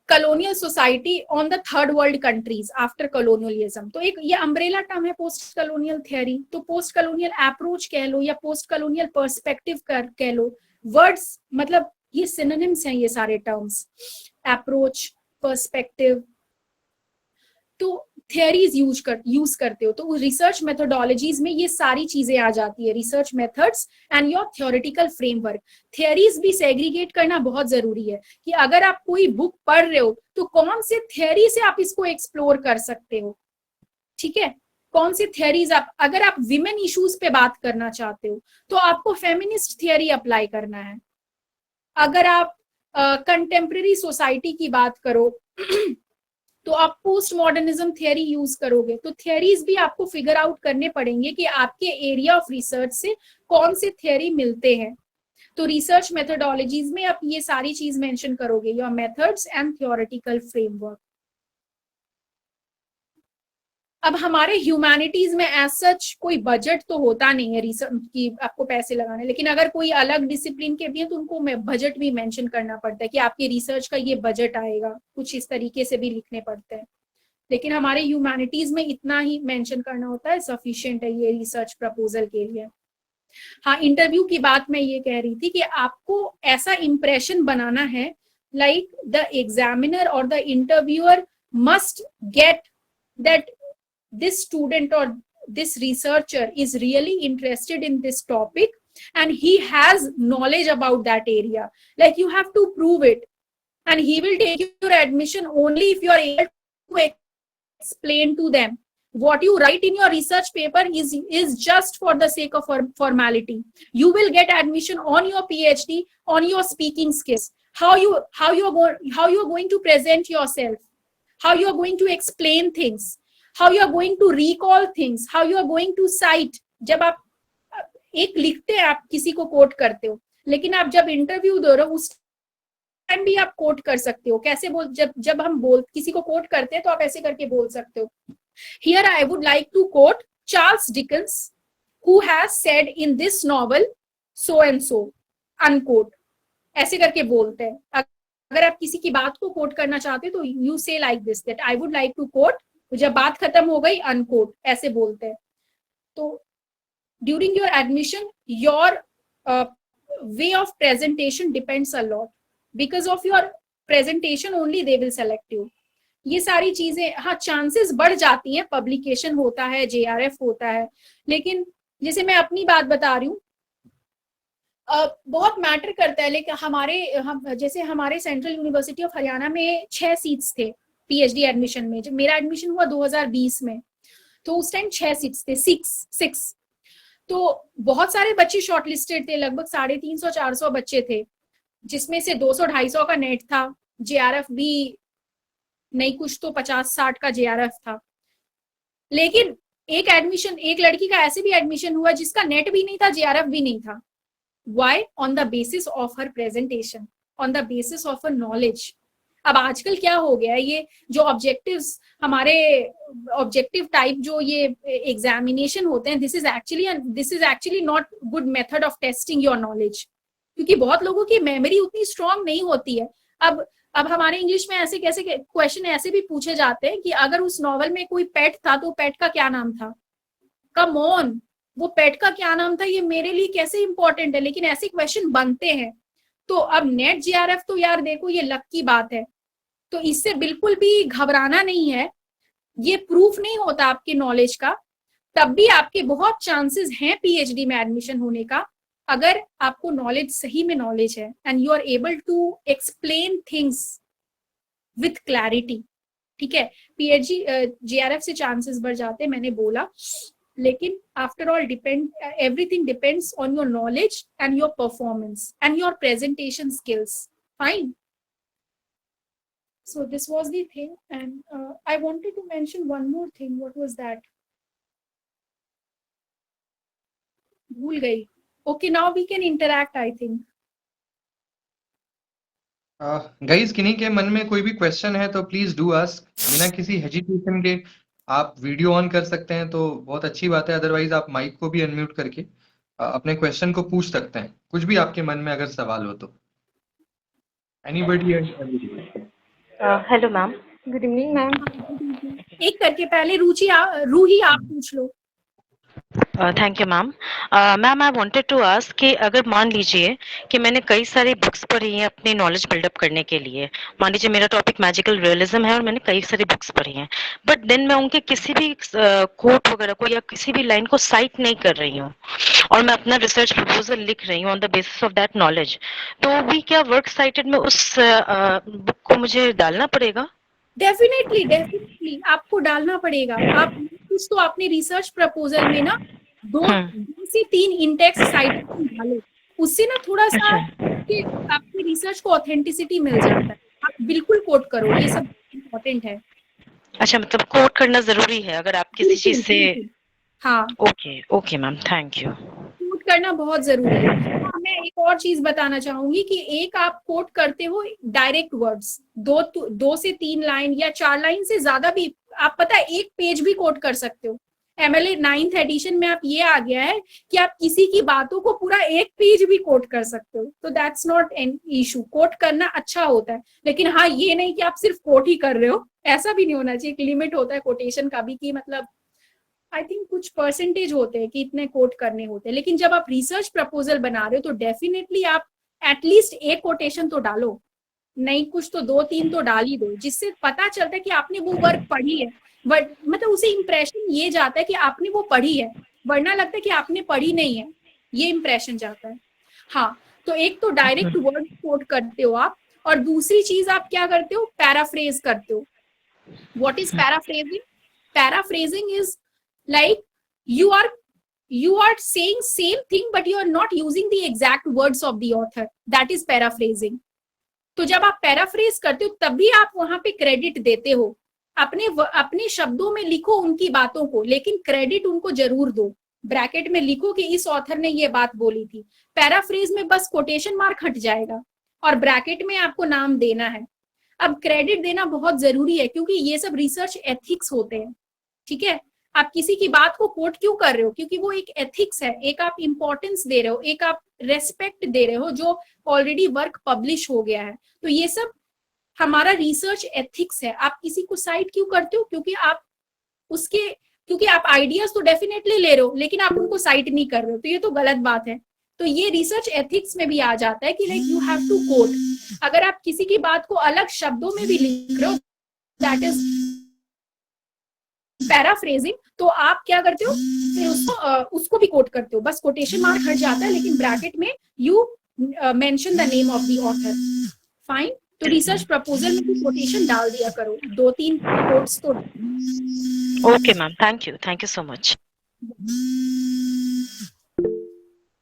colonial society on the third world countries after colonialism। तो एक ये अम्ब्रेला टर्म है पोस्ट कॉलोनियल थियरी। तो पोस्ट कॉलोनियल अप्रोच कह लो या पोस्ट कॉलोनियल पर्सपेक्टिव कह लो, वर्ड्स मतलब ये सिनोनिम्स हैं ये सारे टर्म्स, अप्रोच, पर्सपेक्टिव। तो थियरीज यूज करते हो, तो रिसर्च मेथोडोलॉजीज में ये सारी चीजें आ जाती है, research methods and your theoretical framework. Theories भी सेग्रीगेट करना बहुत जरूरी है, कि अगर आप कोई बुक पढ़ रहे हो तो कौन से थियरी से आप इसको एक्सप्लोर कर सकते हो। ठीक है, कौन सी थियरीज अगर आप विमेन इश्यूज पे बात करना चाहते हो, तो आपको फेमिनिस्ट थियरी अप्लाई करना है। अगर आप कंटेम्प्रेरी सोसाइटी की बात करो, तो आप पोस्ट मॉडर्निज्म थियरी यूज करोगे। तो थियरीज भी आपको फिगर आउट करने पड़ेंगे कि आपके एरिया ऑफ रिसर्च से कौन से थियरी मिलते हैं। तो रिसर्च मेथोडोलॉजीज में आप ये सारी चीज मेंशन करोगे, your methods and theoretical framework. अब हमारे ह्यूमैनिटीज में एज सच कोई बजट तो होता नहीं है रिसर्च की, आपको पैसे लगाने, लेकिन अगर कोई अलग डिसिप्लिन के भी है तो उनको बजट भी मेंशन करना पड़ता है कि आपके रिसर्च का ये बजट आएगा, कुछ इस तरीके से भी लिखने पड़ते हैं। लेकिन हमारे ह्यूमैनिटीज में इतना ही मेंशन करना होता है, सफिशिएंट है ये रिसर्च प्रपोजल के लिए। हाँ, इंटरव्यू की बात मैं ये कह रही थी कि आपको ऐसा इंप्रेशन बनाना है like the examiner or the interviewer must get that this student or this researcher is really interested in this topic and he has knowledge about that area. Like you have to prove it, and he will take your admission only if you are able to explain to them what you write in your research paper is just for the sake of formality. You will get admission on your PhD, on your speaking skills, how you are going to present yourself, how you are going to explain things, how you are going to recall things, how you are going to cite. जब आप एक लिखते हैं, आप किसी को coat करते हो, लेकिन आप जब इंटरव्यू दे रहे हो उस टाइम भी आप कोट कर सकते हो. कैसे बोल, जब हम किसी को कोट करते हैं तो आप ऐसे करके बोल सकते हो. Here I would like to quote Charles Dickens, who has said in this novel so and so, unquote. ऐसे करके बोलते हैं. अगर आप किसी की बात को कोट करना चाहते हो तो you say like this, that I would like to quote. जब बात खत्म हो गई, unquote, ऐसे बोलते हैं. तो during your admission, your way of presentation depends a lot. Because of your presentation only they will select you. ये सारी चीजें, हाँ, चांसेस बढ़ जाती हैं, पब्लिकेशन होता है, JRF होता है, लेकिन जैसे मैं अपनी बात बता रही हूँ, बहुत मैटर करता है. लेकिन जैसे हमारे सेंट्रल यूनिवर्सिटी ऑफ हरियाणा में 6 सीट्स थे PhD एडमिशन में. जब मेरा एडमिशन हुआ 2020 में, तो उस टाइम 6 सीट्स थे, 6. तो बहुत सारे बच्चे शॉर्टलिस्टेड थे, लगभग 350-400 बच्चे थे, जिसमें से 200-250 का नेट था. JRF भी नहीं, कुछ तो 50-60 का JRF था. लेकिन एक लड़की का ऐसे भी एडमिशन हुआ जिसका नेट भी नहीं था, JRF भी नहीं था. Why? On the basis of her presentation, on the basis of her knowledge. अब आजकल क्या हो गया है, ये जो ऑब्जेक्टिव्स, हमारे ऑब्जेक्टिव टाइप जो ये एग्जामिनेशन होते हैं, this is actually not good method of testing your knowledge, क्योंकि बहुत लोगों की मेमोरी उतनी स्ट्रांग नहीं होती है. अब हमारे इंग्लिश में ऐसे कैसे क्वेश्चन ऐसे भी पूछे जाते हैं कि अगर उस नॉवल में कोई पेट था तो पेट का क्या नाम था. कम ऑन, वो पेट का क्या नाम था ये मेरे लिए कैसे इंपॉर्टेंट है, लेकिन ऐसे क्वेश्चन बनते हैं. तो अब नेट JRF तो यार देखो, ये लक की बात है. तो इससे बिल्कुल भी घबराना नहीं है. ये प्रूफ नहीं होता आपके नॉलेज का. तब भी आपके बहुत चांसेस हैं PhD में एडमिशन होने का, अगर आपको नॉलेज, सही में नॉलेज है, and you are able to explain things with clarity. ठीक है, PhD JRF से चांसेस बढ़ जाते हैं, मैंने बोला, लेकिन after all everything depends on your knowledge and your performance and your presentation skills. Fine. So this was the thing, and I wanted to mention one more thing. What was that? भूल गई. Okay, now we can interact, I think. Guys, किन्हीं के मन में कोई भी question है तो प्लीज डू आस्क, बिना किसी हेजिटेशन के. आप वीडियो ऑन कर सकते हैं तो बहुत अच्छी बात है, अदरवाइज आप माइक को भी अनम्यूट करके अपने क्वेश्चन को पूछ सकते हैं, कुछ भी आपके मन में अगर सवाल हो तो. Anybody? Hello ma'am. Good evening ma'am. एक करके पहले रूही आप पूछ लो. Thank you ma'am. Ma'am, I wanted to ask कि अगर मान लीजिए कि मैंने कई सारी बुक्स पढ़ी हैं अपनी नॉलेज बिल्डअप करने के लिए, मान लीजिए मेरा टॉपिक मैजिकल रियलिज्म है और मैंने कई सारी बुक्स पढ़ी हैं, बट देन मैं उनके किसी भी कोट वगैरह को या किसी भी लाइन को साइट नहीं कर रही हूँ और मैं अपना रिसर्च प्रपोजल लिख रही हूँ on the basis of that knowledge, तो भी क्या वर्क साइटेड में उस बुक को मुझे डालना पड़ेगा? डेफिनेटली आपको डालना पड़ेगा. आप कुछ तो अपने रिसर्च प्रपोजल में ना 2 से 3 इंडेक्स साइट डालो, उससे ना थोड़ा सा आपकी रिसर्च को ऑथेंटिसिटी मिल जाता है. आप बिल्कुल कोट करो, ये सब इम्पोर्टेंट है. अच्छा, मतलब कोट करना जरूरी है अगर आप किसी चीज से. हाँ, okay ma'am, thank you. Quote करना बहुत जरूरी है. मैं एक और चीज बताना चाहूंगी कि एक आप कोट करते हो डायरेक्ट वर्ड्स, 2 से 3 लाइन या 4 लाइन से ज्यादा भी, आप पता है 1 पेज भी कोट कर सकते हो. MLA 9th एडिशन में आप ये आ गया है कि आप किसी की बातों को पूरा 1 पेज भी कोट कर सकते हो. तो that's not an issue. Quote करना अच्छा होता है, लेकिन हाँ, ये नहीं कि आप सिर्फ कोट ही कर रहे हो, ऐसा भी नहीं होना चाहिए. एक लिमिट होता है कोटेशन का भी, कि मतलब आई थिंक कुछ परसेंटेज होते हैं कि इतने कोट करने होते हैं. लेकिन जब आप रिसर्च प्रपोजल बना रहे हो तो डेफिनेटली आप एटलीस्ट 1 कोटेशन तो डालो. नहीं कुछ तो 2-3 तो डाल ही दो, जिससे पता चलता है कि आपने वो वर्क पढ़ी है। बट मतलब उसे इंप्रेशन ये जाता है कि आपने वो पढ़ी है, वरना लगता है कि आपने पढ़ी नहीं है, ये इंप्रेशन जाता है। हाँ, तो एक तो डायरेक्ट वर्ड कोट करते हो आप, और दूसरी चीज आप क्या करते हो, पैराफ्रेज करते हो। What is paraphrasing? Paraphrasing is like you are saying same thing but you are not using the exact words of the author. That is paraphrasing. तो जब आप पैराफ्रेज करते हो तभी आप वहां पे क्रेडिट देते हो, अपने शब्दों में लिखो उनकी बातों को, लेकिन क्रेडिट उनको जरूर दो। ब्रैकेट में लिखो कि इस ऑथर ने ये बात बोली थी। पैराफ्रेज में बस कोटेशन मार्क हट जाएगा और ब्रैकेट में आपको नाम देना है। अब क्रेडिट देना बहुत जरूरी है क्योंकि ये सब रिसर्च एथिक्स होते हैं, ठीक है। आप किसी की बात को कोट क्यों कर रहे हो? क्योंकि वो एक एथिक्स है, एक आप इंपॉर्टेंस दे रहे हो, एक आप रेस्पेक्ट दे रहे हो जो ऑलरेडी वर्क पब्लिश हो गया है। तो ये सब हमारा रिसर्च एथिक्स है। आप किसी को साइट क्यों करते हो? क्योंकि आप आइडियाज तो डेफिनेटली ले रहे हो लेकिन आप उनको साइट नहीं कर रहे हो, तो ये तो गलत बात है। तो ये रिसर्च एथिक्स में भी आ जाता है कि like you have to quote. अगर आप किसी की बात को अलग शब्दों में भी लिख रहे हो, दैट इज पैराफ्रेजिंग। तो आप क्या करते हो, फिर उसको भी कोट करते हो, बस कोटेशन मार्क हट जाता है लेकिन ब्रैकेट में you mention the name of the author. Fine. तो रिसर्च प्रपोजल में भी कोटेशन डाल दिया करो, 2-3 कोट्स तो। Okay ma'am, thank you so much.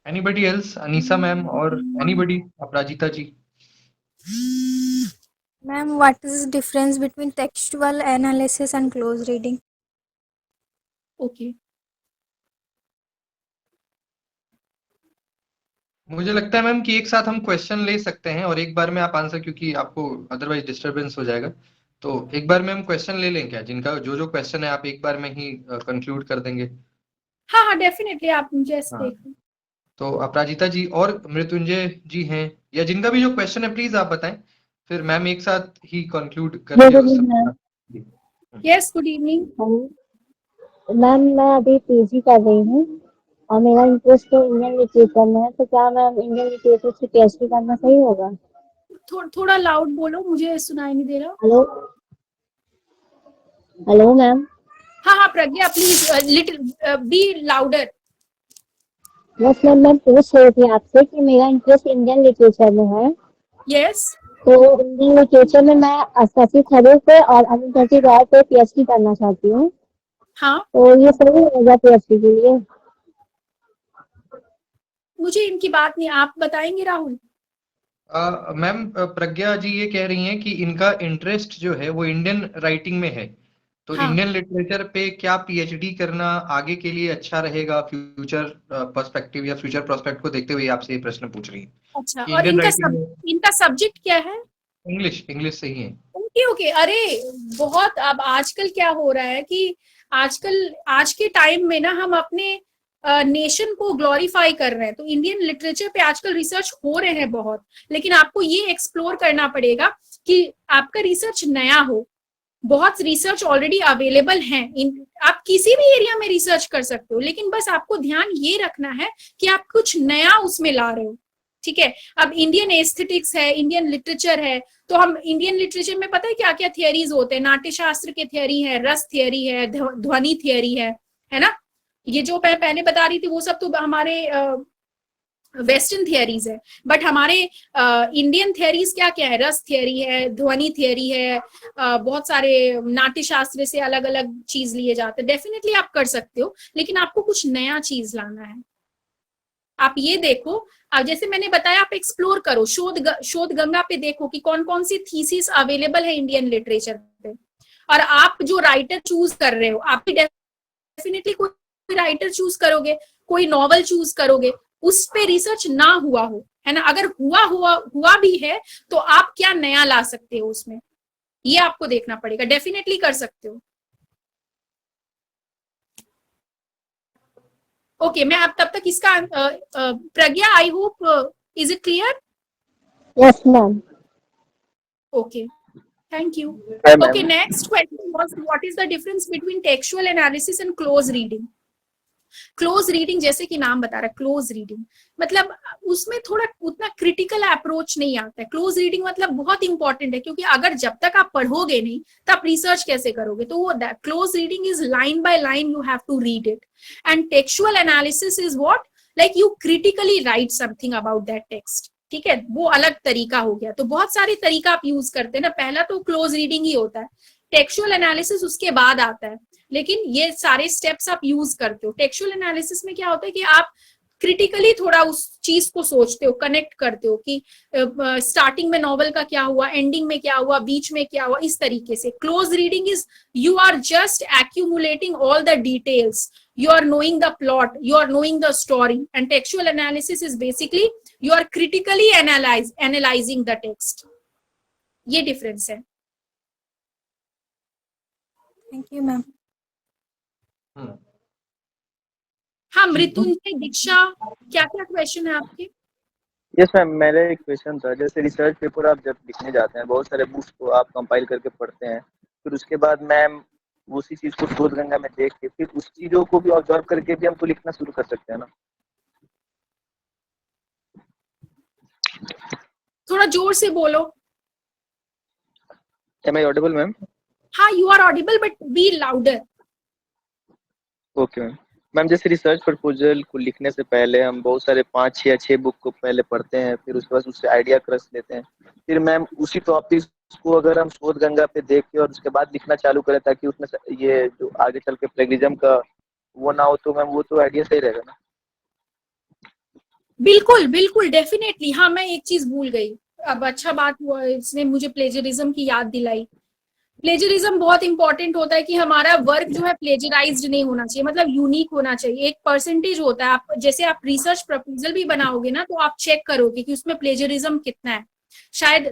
Anybody else? Anisa ma'am और anybody? Aparajita ji? Ma'am, what is the difference between textual analysis and close reading? Okay, मुझे लगता है मैम कि एक साथ हम क्वेश्चन ले सकते हैं और एक बार में आप आंसर, क्योंकि आपको अदरवाइज डिस्टरबेंस हो जाएगा। तो एक बार में हम क्वेश्चन ले लें क्या? जिनका जो क्वेश्चन है आप एक बार में ही कंक्लूड कर देंगे? हाँ हाँ डेफिनेटली, आप मुझे ऐसे हाँ। देखो। तो अपराजिता जी और मृत्युंजय जी हैं, या जिनका भी जो क्वेश्चन है प्लीज आप बताएं, फिर मैम एक साथ ही कंक्लूड करके उस समय। Yes, good evening. मैम मैं अभी पीजी कर रही हूँ और मेरा इंटरेस्ट तो इंडियन लिटरेचर में है, तो क्या मैम इंडियन लिटरेचर से पीएचडी करना सही होगा? थोड़ा लाउड बोलो, मुझे सुनाई नहीं दे रहा। Hello ma'am. हाँ हाँ प्रज्ञा, प्लीज लिटिल बी लाउडर। बस मैम मैं पूछ रही थी आपसे कि मेरा इंटरेस्ट इंडियन लिटरेचर में है। यस। तो इंडियन लिटरेचर में मैं शशि थरूर पे और अरुंधति रॉय पे पीएचडी करना चाहती हूँ। हाँ, तो ये सही होगा पीएचडी के लिए? मुझे इनकी बात नहीं, आप बताएंगे राहुल? मैम प्रज्ञा जी ये कह रही हैं कि इनका इंटरेस्ट जो है वो इंडियन राइटिंग में है, तो हाँ। इंडियन लिटरेचर पे क्या पीएचडी करना आगे के लिए अच्छा रहेगा, फ्यूचर पर्सपेक्टिव या फ्यूचर प्रोस्पेक्ट को देखते हुए आपसे ये प्रश्न पूछ रही हैं। अच्छा, कि और इंडियन राइटिंग इनका सब्जेक्ट क्या है? इंग्लिश सही है। Okay okay. अरे बहुत, अब आजकल क्या हो रहा है कि आज के टाइम में ना हम अपने नेशन को ग्लोरीफाई कर रहे हैं, तो इंडियन लिटरेचर पे आजकल रिसर्च हो रहे हैं बहुत, लेकिन आपको ये एक्सप्लोर करना पड़ेगा कि आपका रिसर्च नया हो। बहुत रिसर्च ऑलरेडी अवेलेबल है, आप किसी भी एरिया में रिसर्च कर सकते हो, लेकिन बस आपको ध्यान ये रखना है कि आप कुछ नया उसमें ला रहे हो, ठीक है। अब इंडियन एस्थेटिक्स है, इंडियन लिटरेचर है, तो हम इंडियन लिटरेचर में पता है क्या क्या थियरीज होते हैं? नाट्य शास्त्र के थियरी है, रस थियरी है, ध्वनि थियरी है ना। ये जो मैं पहले बता रही थी वो सब तो हमारे वेस्टर्न थियरीज है, बट हमारे इंडियन थियरीज क्या क्या है? रस थियरी है, ध्वनि थियरी है, बहुत सारे नाट्य शास्त्र से अलग अलग चीज लिए जाते हैं। डेफिनेटली आप कर सकते हो, लेकिन आपको कुछ नया चीज लाना है। आप ये देखो, अब जैसे मैंने बताया, आप एक्सप्लोर करो, शोध गंगा पे देखो कि कौन कौन सी थीसिस अवेलेबल है इंडियन लिटरेचर पे, और आप जो राइटर चूज कर रहे हो, आप डेफिनेटली कोई राइटर चूज करोगे, कोई नॉवल चूज करोगे, उस पे रिसर्च ना हुआ हो, है ना। अगर हुआ भी है तो आप क्या नया ला सकते हो उसमें, ये आपको देखना पड़ेगा। डेफिनेटली कर सकते हो। ओके, मैं अब तब तक इसका Pragya, I hope is it clear? Yes ma'am. Okay, thank you. Okay, next question was what is the difference between textual analysis and close reading? Close reading जैसे कि नाम बता रहा है, क्लोज रीडिंग मतलब उसमें थोड़ा उतना क्रिटिकल अप्रोच नहीं आता है। क्लोज रीडिंग मतलब बहुत इंपॉर्टेंट है, क्योंकि अगर जब तक आप पढ़ोगे नहीं तो आप रिसर्च कैसे करोगे। तो वो close reading is line by line, you have to read it. And textual analysis is what, like you critically write something about that text, ठीक है, वो अलग तरीका हो गया। तो बहुत सारे तरीका आप यूज करते हैं ना, पहला तो क्लोज रीडिंग ही होता है, टेक्सुअल एनालिसिस उसके बाद आता है, लेकिन ये सारे स्टेप्स आप यूज करते हो। टेक्सुअल एनालिसिस में क्या होता है कि आप क्रिटिकली थोड़ा उस चीज को सोचते हो, कनेक्ट करते हो कि स्टार्टिंग में नॉवल का क्या हुआ, एंडिंग में क्या हुआ, बीच में क्या हुआ, इस तरीके से। Close reading is you are just accumulating all the details, you are knowing the plot, you are knowing the story, and textual analysis is basically you are critically analyzing the text. ये difference है। Thank you, ma'am. हाँ मृत्युंजय, दीक्षा, क्या क्या question है आपके? Yes ma'am, मेरा एक question था। जैसे रिसर्च पेपर आप जब लिखने जाते हैं, बहुत सारे बुक्स को आप कंपाइल करके पढ़ते हैं, फिर उसके बाद मैम उसी चीज को शोध गंगा में देख के फिर उस चीजों को भी ऑब्जर्व करके भी हम तो लिखना शुरू कर सकते हैं ना? थोड़ा जोर से बोलो। Am I audible ma'am? हाँ, you are audible but be louder. Okay ma'am. Ma'am जैसे रिसर्च प्रपोजल को लिखने से पहले हम बहुत सारे 5 या 6 बुक को पहले पढ़ते हैं, फिर उसके बाद उससे आइडिया क्रश लेते हैं, फिर मैम उसी टॉपिक को अगर हम शोध गंगा पे देख के और उसके बाद लिखना चालू करें ताकि उसमें ये जो आगे चल के प्लेगरिज्म का वो ना हो, तो मैम वो तो आइडिया सही रहेगा ना? बिल्कुल बिल्कुल, डेफिनेटली। हाँ, मैं एक चीज भूल गई, अब अच्छा बात हुआ इसने मुझे प्लेजरिज्म की याद दिलाई। प्लेजरिज्म बहुत इंपॉर्टेंट होता है कि हमारा वर्क जो है प्लेजराइज्ड नहीं होना चाहिए, मतलब यूनिक होना चाहिए। एक परसेंटेज होता है, आप जैसे आप रिसर्च प्रपोजल भी बनाओगे ना तो आप चेक करोगे कि उसमें प्लेजरिज्म कितना है। शायद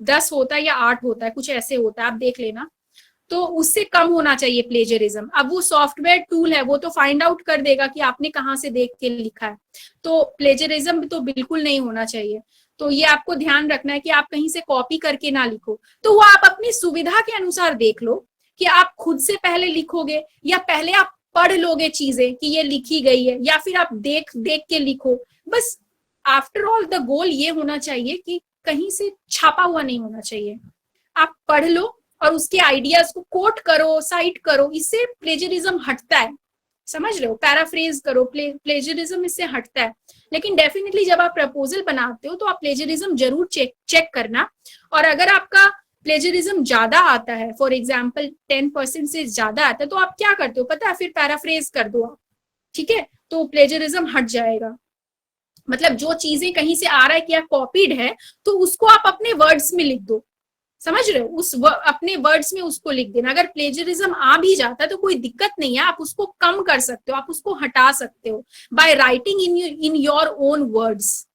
10 होता है या 8 होता है, कुछ ऐसे होता है, आप देख लेना। तो उससे कम होना चाहिए प्लेजरिज्म। अब वो सॉफ्टवेयर टूल है, वो तो फाइंड आउट कर देगा कि आपने कहाँ से देख के लिखा है, तो प्लेजरिज्म तो बिल्कुल नहीं होना चाहिए। तो ये आपको ध्यान रखना है कि आप कहीं से कॉपी करके ना लिखो। तो वो आप अपनी सुविधा के अनुसार देख लो कि आप खुद से पहले लिखोगे या पहले आप पढ़ लोगे चीजें कि ये लिखी गई है, या फिर आप देख के लिखो। बस आफ्टर ऑल द गोल ये होना चाहिए कि कहीं से छापा हुआ नहीं होना चाहिए। आप पढ़ लो और उसके आइडियाज को कोट करो, साइट करो, इससे प्लेजरिज्म हटता है। समझ रहे हो? पैराफ्रेज करो, प्लेजरिज्म इससे हटता है। लेकिन डेफिनेटली जब आप प्रपोजल बनाते हो तो आप प्लेजरिज्म जरूर चेक करना। और अगर आपका प्लेजरिज्म ज्यादा आता है, फॉर एग्जाम्पल 10% से ज्यादा आता है, तो आप क्या करते हो पता है? फिर पैराफ्रेज कर दो आप, ठीक है, तो प्लेजरिज्म हट जाएगा। मतलब जो चीजें कहीं से आ रहा है कि आप कॉपीड है, तो उसको आप अपने वर्ड्स में लिख दो। समझ रहे हो? अपने वर्ड्स में उसको लिख देना। अगर प्लेजरिज्म आ भी जाता है तो कोई दिक्कत नहीं है, आप उसको कम कर सकते हो, आप उसको हटा सकते हो by writing in your own words.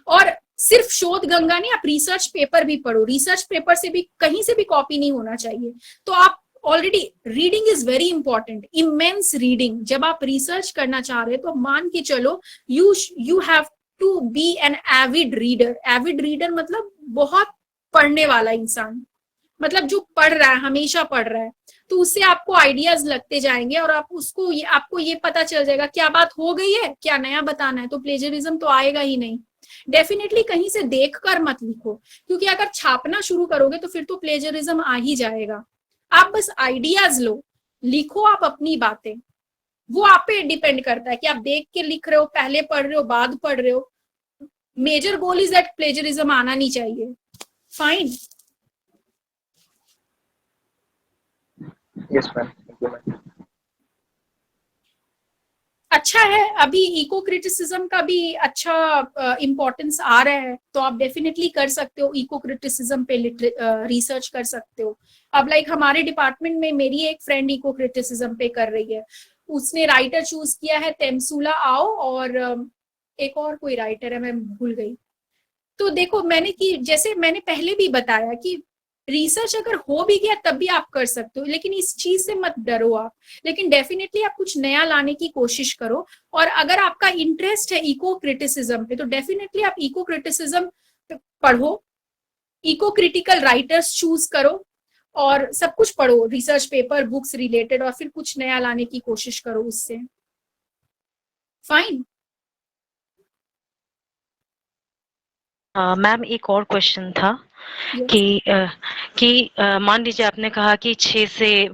और सिर्फ शोध गंगा नहीं, आप रिसर्च पेपर भी पढ़ो। रिसर्च पेपर से भी कहीं से भी कॉपी नहीं होना चाहिए। तो आप already, reading is very important, immense reading. जब आप रिसर्च करना चाह रहे हो तो मान के चलो you have to be an avid reader. Avid reader मतलब बहुत पढ़ने वाला इंसान, मतलब जो पढ़ रहा है, हमेशा पढ़ रहा है। तो उससे आपको आइडियाज लगते जाएंगे और आपको ये पता चल जाएगा क्या बात हो गई है, क्या नया बताना है। तो प्लेजरिज्म तो आएगा ही नहीं। डेफिनेटली कहीं से देखकर मत लिखो, क्योंकि अगर छापना शुरू करोगे तो फिर तो प्लेजरिज्म आ ही जाएगा। आप बस आइडियाज लो, लिखो आप अपनी बातें। वो आप पे डिपेंड करता है कि आप देख के लिख रहे हो, पहले पढ़ रहे हो, बाद पढ़ रहे हो। Major goal is that plagiarism आना नहीं चाहिए। Fine. Yes ma'am, thank you ma'am. अच्छा है, अभी इको क्रिटिसिज्म का भी अच्छा इम्पोर्टेंस आ रहा है, तो आप डेफिनेटली कर सकते हो, इको क्रिटिसिज्म पे रिसर्च कर सकते हो। अब लाइक हमारे डिपार्टमेंट में मेरी एक फ्रेंड इको क्रिटिसिज्म पे कर रही है। उसने राइटर चूज किया है तेमसुला आओ, और एक और कोई राइटर है, मैं भूल गई। तो देखो, जैसे मैंने पहले भी बताया कि रिसर्च अगर हो भी गया तब भी आप कर सकते हो, लेकिन इस चीज से मत डरो आप। लेकिन डेफिनेटली आप कुछ नया लाने की कोशिश करो। और अगर आपका इंटरेस्ट है इको क्रिटिसिज्म पे, तो डेफिनेटली आप इको क्रिटिसिज्म पढ़ो, इको क्रिटिकल राइटर्स चूज करो और सब कुछ पढ़ो, रिसर्च पेपर, बुक्स रिलेटेड, और फिर कुछ नया लाने की कोशिश करो उससे। फाइन। मैम एक और क्वेश्चन था कि मान लीजिए आपने कहा कि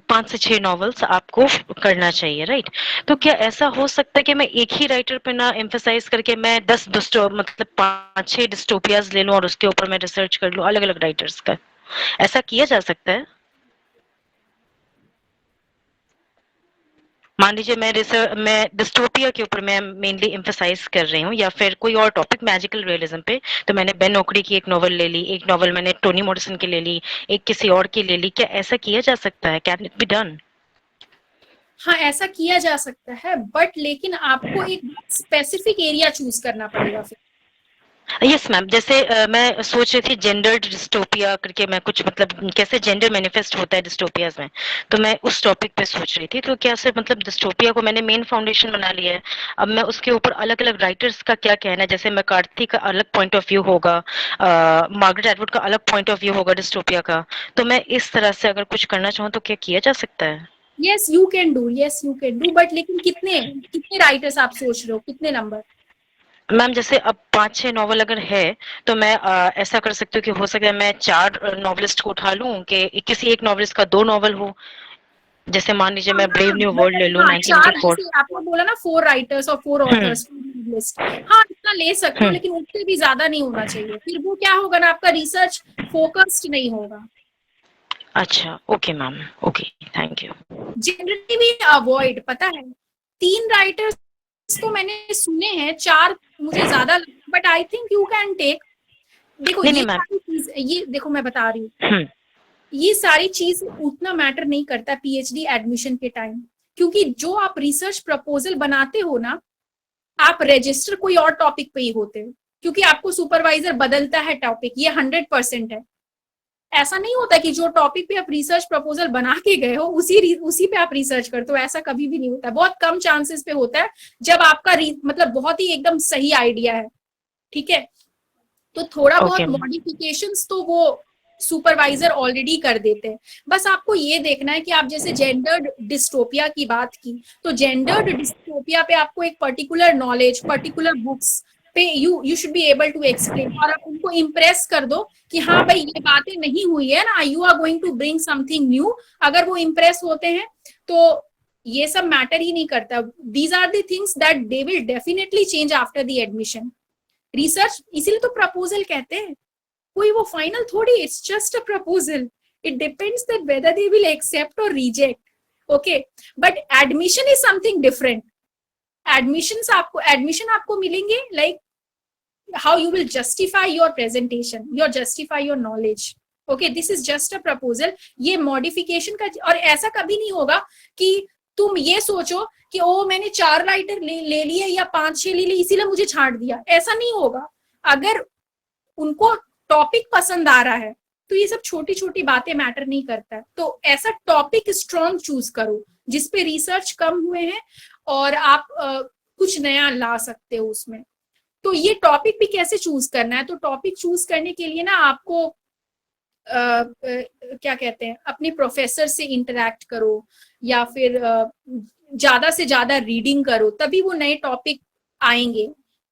5 से 6 नॉवेल्स आपको करना चाहिए, राइट? तो क्या ऐसा हो सकता है कि मैं एक ही राइटर पे ना एम्फसाइज करके मैं 10 मतलब 5-6 डिस्टोपियाज ले लूं और उसके ऊपर मैं रिसर्च कर लूं अलग अलग राइटर्स का? ऐसा किया जा सकता है? मान लीजिए मैं डिस्टोपिया के ऊपर मैं मेनली एम्फसाइज कर रही हूँ, या फिर कोई और टॉपिक मैजिकल रियलिज्म पे, तो मैंने बेन ओकड़ी की एक नॉवल ले ली, एक नॉवल मैंने टोनी मॉरिसन की ले ली, एक किसी और की ले ली। क्या ऐसा किया जा सकता है? Can it be done? हाँ, ऐसा किया जा सकता है, बट लेकिन आपको एक स्पेसिफिक एरिया चूज करना पड़ेगा फिर। यस मैम, जैसे मैं सोच रही थी जेंडर्ड डिस्टोपिया करके, मैं कुछ मतलब कैसे जेंडर मैनिफेस्ट होता है डिस्टोपियाज में, तो मैं उस टॉपिक पे सोच रही थी। तो क्या सिर्फ मतलब डिस्टोपिया को मैंने मेन फाउंडेशन बना लिया है, अब मैं उसके ऊपर अलग अलग राइटर्स का क्या कहना है, जैसे मैकार्थी का अलग पॉइंट ऑफ व्यू होगा, मार्गरेट एटवुड का अलग पॉइंट ऑफ व्यू होगा डिस्टोपिया का, तो मैं इस तरह से अगर कुछ करना चाहूँ तो क्या किया जा सकता है? Yes you can do, yes you can do, but लेकिन कितने कितने राइटर्स आप सोच रहे हो, कितने नंबर? मैम जैसे अब 5-6 नॉवल अगर है, तो मैं ऐसा कर सकती हूँ कि हो सके मैं 4 नॉवलिस्ट को उठा लूं कि किसी एक नॉवलिस्ट का 2 नॉवल हो। जैसे मान लीजिए हाँ मैं हाँ, ब्रेव न्यू वर्ल्ड ले मतलब लूं हाँ, 4 1984। जैसे आपने बोला ना, 4 राइटर्स और 4 हम्म ऑथर्स लिस्ट। हाँ, इतना ले सकते हो, हम्म लेकिन उससे भी ज्यादा नहीं होना चाहिए, फिर वो क्या होगा ना, आपका रिसर्च फोकस्ड नहीं होगा। अच्छा, okay ma'am, okay, thank you. Generally भी अवॉइड, पता है, 3 राइटर्स तो मैंने सुने हैं, 4 मुझे ज्यादा, but I think you can take. देखो नहीं ये नहीं मैम। सारी चीज, ये देखो मैं बता रही हूँ, हम्म ये सारी चीज उतना मैटर नहीं करता पीएचडी एडमिशन के टाइम, क्योंकि जो आप रिसर्च प्रपोजल बनाते हो ना, आप रजिस्टर कोई और टॉपिक पे ही होते हो, क्योंकि आपको सुपरवाइजर बदलता है टॉपिक, ये 100% है। ऐसा नहीं होता कि जो टॉपिक पे आप रिसर्च प्रपोजल बना के गए हो उसी पे आप रिसर्च करते हो, ऐसा कभी भी नहीं होता, बहुत कम चांसेस पे होता है, जब आपका मतलब बहुत ही एकदम सही आइडिया है, ठीक है, तो थोड़ा बहुत ओके मैम। मॉडिफिकेशंस तो वो सुपरवाइजर ऑलरेडी कर देते हैं। बस आपको ये देखना है कि आप जैसे जेंडर्ड डिस्टोपिया की बात की, तो जेंडर्ड डिस्टोपिया पे आपको एक पर्टिकुलर नॉलेज, पर्टिकुलर बुक्स पे you should be able to explain, और आप उनको इम्प्रेस कर दो कि हाँ भाई ये बातें नहीं हुई है ना, you are going to bring something new. अगर वो इम्प्रेस होते हैं तो ये सब मैटर ही नहीं करता, these are the things that they will definitely change after the admission. Research इसीलिए तो प्रपोजल कहते हैं, कोई वो फाइनल थोड़ी, it's just a proposal, it depends that whether they will accept और reject, okay, but admission is something different. Admission आपको मिलेंगे like how you will justify your presentation, your justify your knowledge, okay, this is just a proposal. ये modification का, और ऐसा कभी नहीं होगा कि तुम ये सोचो कि ओ मैंने 4 राइटर ले लिए या 5-6 ले लिए इसीलिए मुझे छांट दिया, ऐसा नहीं होगा। अगर उनको टॉपिक पसंद आ रहा है तो ये सब छोटी छोटी बातें मैटर नहीं करता है, तो ऐसा टॉपिक स्ट्रॉन्ग चूज करो जिसपे रिसर्च कम हुए हैं और आप कुछ नया ला सकते हो उसमें। तो ये टॉपिक भी कैसे चूज करना है, तो टॉपिक चूज करने के लिए ना आपको क्या कहते हैं, अपने प्रोफेसर से इंटरेक्ट करो, या फिर ज्यादा से ज्यादा रीडिंग करो, तभी वो नए टॉपिक आएंगे।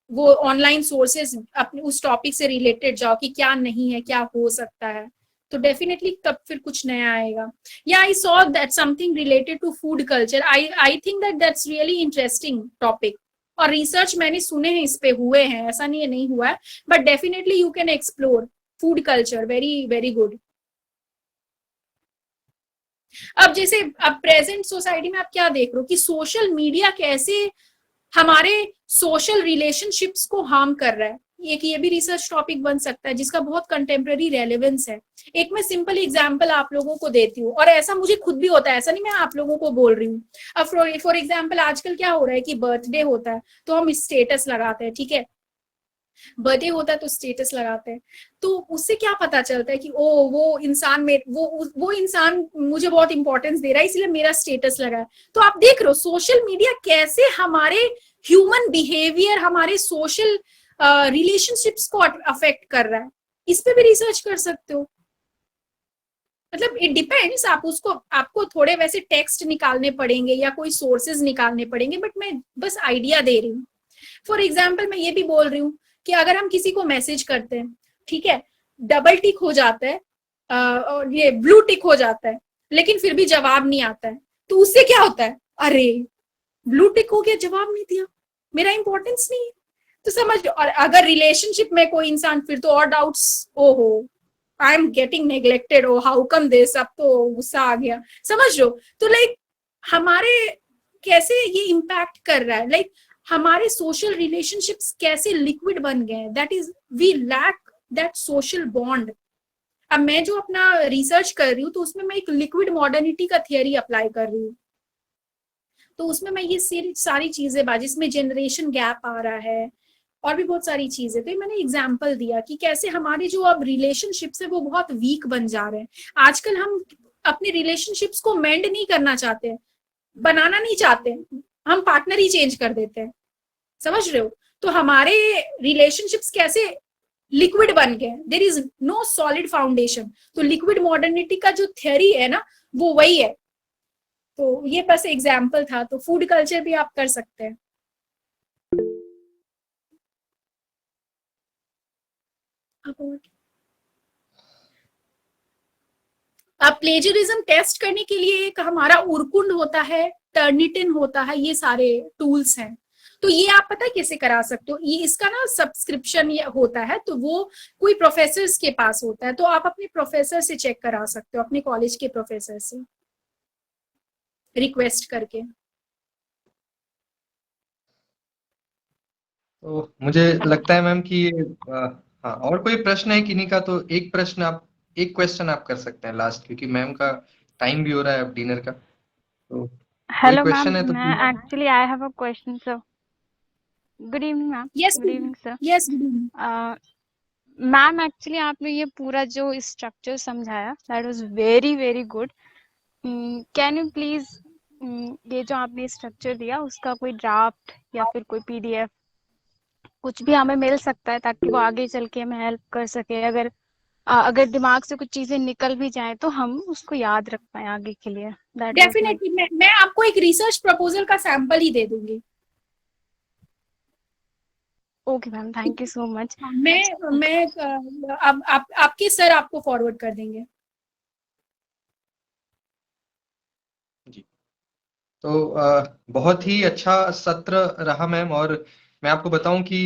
वो ऑनलाइन सोर्सेज अपने उस टॉपिक से रिलेटेड जाओ कि क्या नहीं है, क्या हो सकता है, तो डेफिनेटली तब फिर कुछ नया आएगा। या I saw that something related to food culture, I think that that's really interesting topic, और रिसर्च मैंने सुने हैं इस पे हुए हैं, ऐसा नहीं है नहीं हुआ है, but definitely you can explore food culture, very very good. अब जैसे अब प्रेजेंट सोसाइटी में आप क्या देख रहे हो कि सोशल मीडिया कैसे हमारे सोशल रिलेशनशिप्स को हार्म कर रहा है, एक ये भी रिसर्च टॉपिक बन सकता है जिसका बहुत कंटेम्प्रेरी रेलेवेंस है। एक मैं सिंपल एग्जांपल आप लोगों को देती हूँ, और ऐसा मुझे खुद भी होता है, ऐसा नहीं मैं आप लोगों को बोल रही हूँ। अब फॉर एग्जांपल आजकल क्या हो रहा है कि बर्थडे होता है तो हम स्टेटस लगाते हैं, ठीक है, बर्थडे होता है तो स्टेटस लगाते हैं, तो उससे क्या पता चलता है कि ओ वो इंसान में वो इंसान मुझे बहुत इंपॉर्टेंस दे रहा है इसलिए मेरा स्टेटस लगा है। तो आप देख रहे हो सोशल मीडिया कैसे हमारे ह्यूमन बिहेवियर, हमारे सोशल रिलेशनशिप्स को अफेक्ट कर रहा है, इस पे भी रिसर्च कर सकते हो। मतलब इट डिपेंड्स, आपको थोड़े वैसे टेक्स्ट निकालने पड़ेंगे या कोई सोर्सेज निकालने पड़ेंगे, बट मैं बस आइडिया दे रही हूँ। फॉर एग्जाम्पल मैं ये भी बोल रही हूँ कि अगर हम किसी को मैसेज करते हैं, ठीक है, डबल टिक हो जाता है और ये ब्लू टिक हो जाता है, लेकिन फिर भी जवाब नहीं आता है, तो उससे क्या होता है, अरे ब्लू टिक हो गया, जवाब नहीं दिया, मेरा इंपॉर्टेंस नहीं है। तो समझ लो। और अगर रिलेशनशिप में कोई इंसान, फिर तो और डाउट्स, ओहो I am getting neglected, oh how come this, अब तो गुस्सा आ गया, समझ लो। तो लाइक हमारे कैसे ये इम्पैक्ट कर रहा है, लाइक हमारे सोशल रिलेशनशिप्स कैसे लिक्विड बन गए, that is we lack that social bond. अब मैं जो अपना रिसर्च कर रही हूँ, तो उसमें मैं एक लिक्विड मॉडर्निटी का थियरी अप्लाई कर रही हूँ। तो उसमें मैं ये सारी चीजें जिसमें जनरेशन गैप आ रहा है और भी बहुत सारी चीजें, तो मैंने एग्जाम्पल दिया कि कैसे हमारे जो अब रिलेशनशिप्स है वो बहुत वीक बन जा रहे हैं। आजकल हम अपने रिलेशनशिप्स को मेंड नहीं करना चाहते, बनाना नहीं चाहते, हम पार्टनर ही चेंज कर देते हैं, समझ रहे हो। तो हमारे रिलेशनशिप्स कैसे लिक्विड बन गए, there is no solid foundation. तो लिक्विड मॉडर्निटी का जो थियरी है ना, वो वही है। तो ये बस एग्जाम्पल था। तो फूड कल्चर भी आप कर सकते हैं। अब प्लेजरिज्म टेस्ट करने के लिए एक हमारा उरकुंड होता है, टर्निटिन होता है, ये सारे टूल्स हैं। तो ये आप पता है कैसे करा सकते हो, ये इसका ना सब्सक्रिप्शन ये होता है, तो वो कोई प्रोफेसर के पास होता है, तो आप अपने प्रोफेसर से चेक करा सकते हो, अपने कॉलेज के प्रोफेसर से रिक्वेस्ट करके। तो मुझे लगता है मैम कि हाँ, और कोई प्रश्न है किन्हीं का? तो एक क्वेश्चन आप कर सकते हैं लास्ट, क्योंकि मैम का टाइम भी हो रहा है अब डिनर का। तो कोई Hello, ma'am. क्वेश्चन है तो please. Actually, I have a question, sir. Good evening, ma'am. Yes Good evening, sir. Yes ma'am actually आपने ये पूरा जो स्ट्रक्चर समझाया, that was very very good. Can you please ये जो आपने स्ट्रक्चर दिया उसका कोई ड्राफ्ट या फिर कोई पीडीएफ कुछ भी हमें मिल सकता है, ताकि वो आगे चल के हमें हेल्प कर सके। अगर दिमाग से कुछ चीजें निकल भी जाए तो हम उसको याद रख पाए आगे के लिए। डेफिनेटली मैं आपको एक रिसर्च प्रपोजल का सैंपल ही दे दूंगी। Okay ma'am, thank you so much. मैं अब आपके सर आपको फॉरवर्ड कर देंगे। जी, तो बहुत ही अच्छा सत्र रहा मैम। और मैं आपको बताऊं कि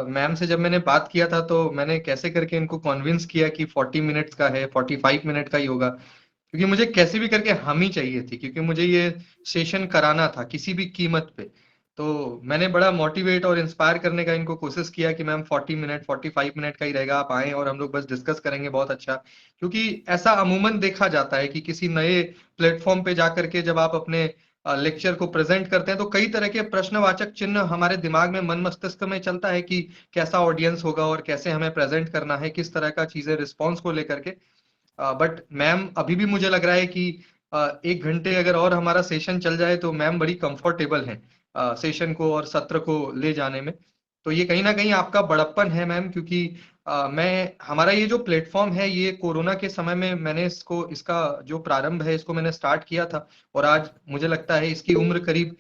मैम से जब मैंने बात किया था, तो मैंने कैसे करके इनको कन्विंस किया कि 40 मिनट्स का है, 45 मिनट का ही होगा, क्योंकि मुझे कैसे भी करके हम ही चाहिए थी, क्योंकि मुझे ये सेशन कराना था किसी भी कीमत पे। तो मैंने बड़ा मोटिवेट और इंस्पायर करने का इनको कोशिश किया कि मैम 40 मिनट 45 मिनट का ही रहेगा, आप आएं और हम लोग बस डिस्कस करेंगे, बहुत अच्छा। क्योंकि ऐसा अमूमन देखा जाता है कि किसी नए प्लेटफॉर्म पे जाकर के जब आप अपने लेक्चर को प्रेजेंट करते हैं, तो कई तरह के प्रश्नवाचक चिन्ह हमारे दिमाग में, मन मस्तिष्क में चलता है कि कैसा ऑडियंस होगा और कैसे हमें प्रेजेंट करना है, किस तरह का चीजें रिस्पॉन्स को लेकर के। बट मैम अभी भी मुझे लग रहा है कि 1 घंटे अगर और हमारा सेशन चल जाए तो मैम बड़ी कंफर्टेबल हैं सेशन को और सत्र को ले जाने में। तो ये कहीं ना कहीं आपका बड़प्पन है मैम, क्योंकि हमारा ये जो प्लेटफॉर्म है, ये कोरोना के समय में मैंने इसका जो प्रारंभ है, इसको मैंने स्टार्ट किया था, और आज मुझे लगता है इसकी उम्र करीब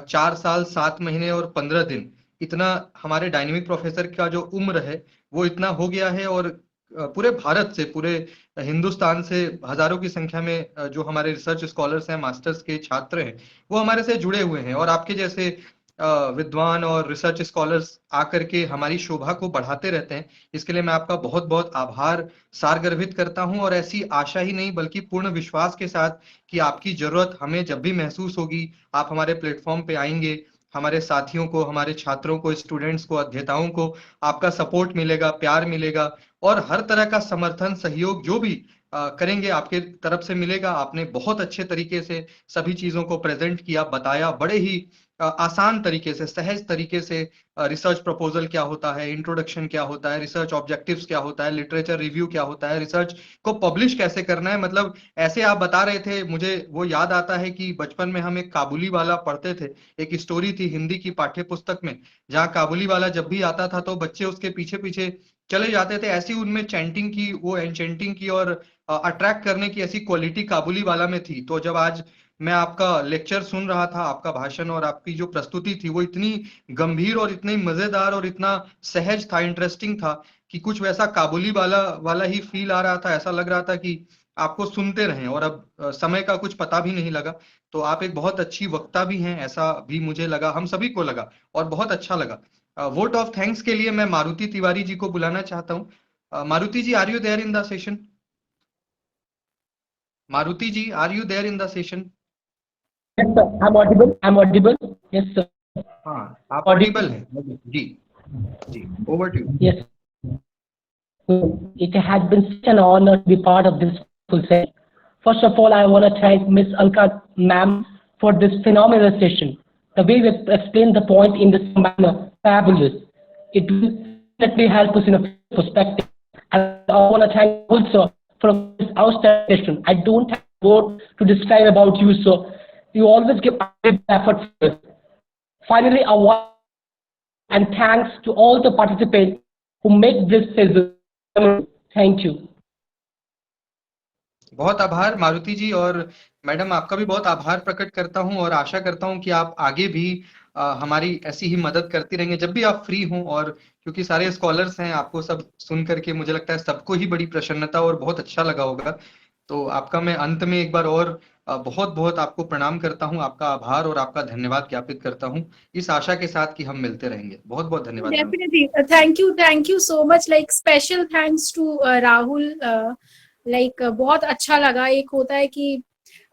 4 साल 7 महीने और 15 दिन, इतना हमारे डायनेमिक प्रोफेसर का जो उम्र है वो इतना हो गया है। और पूरे भारत से, पूरे हिंदुस्तान से हजारों की संख्या में जो हमारे रिसर्च स्कॉलर्स हैं, मास्टर्स के छात्र हैं, वो हमारे से जुड़े हुए हैं। और आपके जैसे विद्वान और रिसर्च स्कॉलर्स आकर के हमारी शोभा को बढ़ाते रहते हैं। इसके लिए मैं आपका बहुत बहुत आभार सारगर्भित करता हूं, और ऐसी आशा ही नहीं बल्कि पूर्ण विश्वास के साथ कि आपकी जरूरत हमें जब भी महसूस होगी, आप हमारे प्लेटफॉर्म पे आएंगे, हमारे साथियों को, हमारे छात्रों को, स्टूडेंट्स को, अध्येताओं को आपका सपोर्ट मिलेगा, प्यार मिलेगा, और हर तरह का समर्थन, सहयोग जो भी करेंगे आपके तरफ से मिलेगा। आपने बहुत अच्छे तरीके से सभी चीजों को प्रेजेंट किया, बताया, बड़े ही आसान तरीके से, सहज तरीके से रिसर्च प्रपोजल क्या होता है, इंट्रोडक्शन क्या होता है, रिसर्च ऑब्जेक्टिव्स क्या होता है, लिटरेचर रिव्यू क्या होता है, रिसर्च को पब्लिश कैसे करना है। मतलब ऐसे आप बता रहे थे, मुझे वो याद आता है कि बचपन में हम एक काबुली वाला पढ़ते थे। एक स्टोरी थी हिंदी की पाठ्य पुस्तक में, जहाँ काबुली वाला जब भी आता था तो बच्चे उसके पीछे पीछे चले जाते थे। ऐसी उनमें चैंटिंग की, वो एनचेंटिंग की और अट्रैक्ट करने की ऐसी क्वालिटी काबुली वाला में थी। तो जब आज मैं आपका लेक्चर सुन रहा था, आपका भाषण और आपकी जो प्रस्तुति थी वो इतनी गंभीर और इतनी मजेदार और इतना सहज था, इंटरेस्टिंग था कि कुछ वैसा काबुली वाला वाला ही फील आ रहा था। ऐसा लग रहा था कि आपको सुनते रहें, और अब समय का कुछ पता भी नहीं लगा। तो आप एक बहुत अच्छी वक्ता भी हैं, ऐसा भी मुझे लगा, हम सभी को लगा, और बहुत अच्छा लगा। वोट ऑफ थैंक्स के लिए मैं मारुति तिवारी जी को बुलाना चाहता हूँ। Maruti ji, are you there in the session? Maruti ji, are you there in the session? Yes, sir. I'm audible. I'm audible. Yes, sir. हाँ, आप ऑडिबल हैं जी। जी, over to you. Yes. It has been such an honor to be part of this full session. First of all, I want to thank Miss Alka ma'am for this phenomenal session. The way we explained the point in this manner, fabulous. It will definitely help us in a perspective. And I want to thank also for this outstanding session. I don't have a word to describe about you, sir. You always give effort for us. Finally, I want and thanks to all the participants who make this session. Thank you. बहुत आभार मारुति जी, और madam आपका भी बहुत आभार प्रकट करता हूं, और आशा करता हूं कि आप आगे भी हमारी ऐसी ही मदद करती रहेंगे जब भी आप फ्री हों। और क्योंकि सारे स्कॉलर्स हैं, आपको सब सुन करके मुझे लगता है सबको ही बड़ी प्रसन्नता और बहुत अच्छा लगा होगा। तो आपका मैं अंत में एक बार और बहुत बहुत आपको प्रणाम करता हूं, आपका आभार और आपका धन्यवाद ज्ञापित करता हूं, इस आशा के साथ कि हम मिलते रहेंगे। बहुत बहुत धन्यवाद। Definitely. Thank you so much. Like special thanks to Rahul. Like बहुत अच्छा लगा। एक होता है कि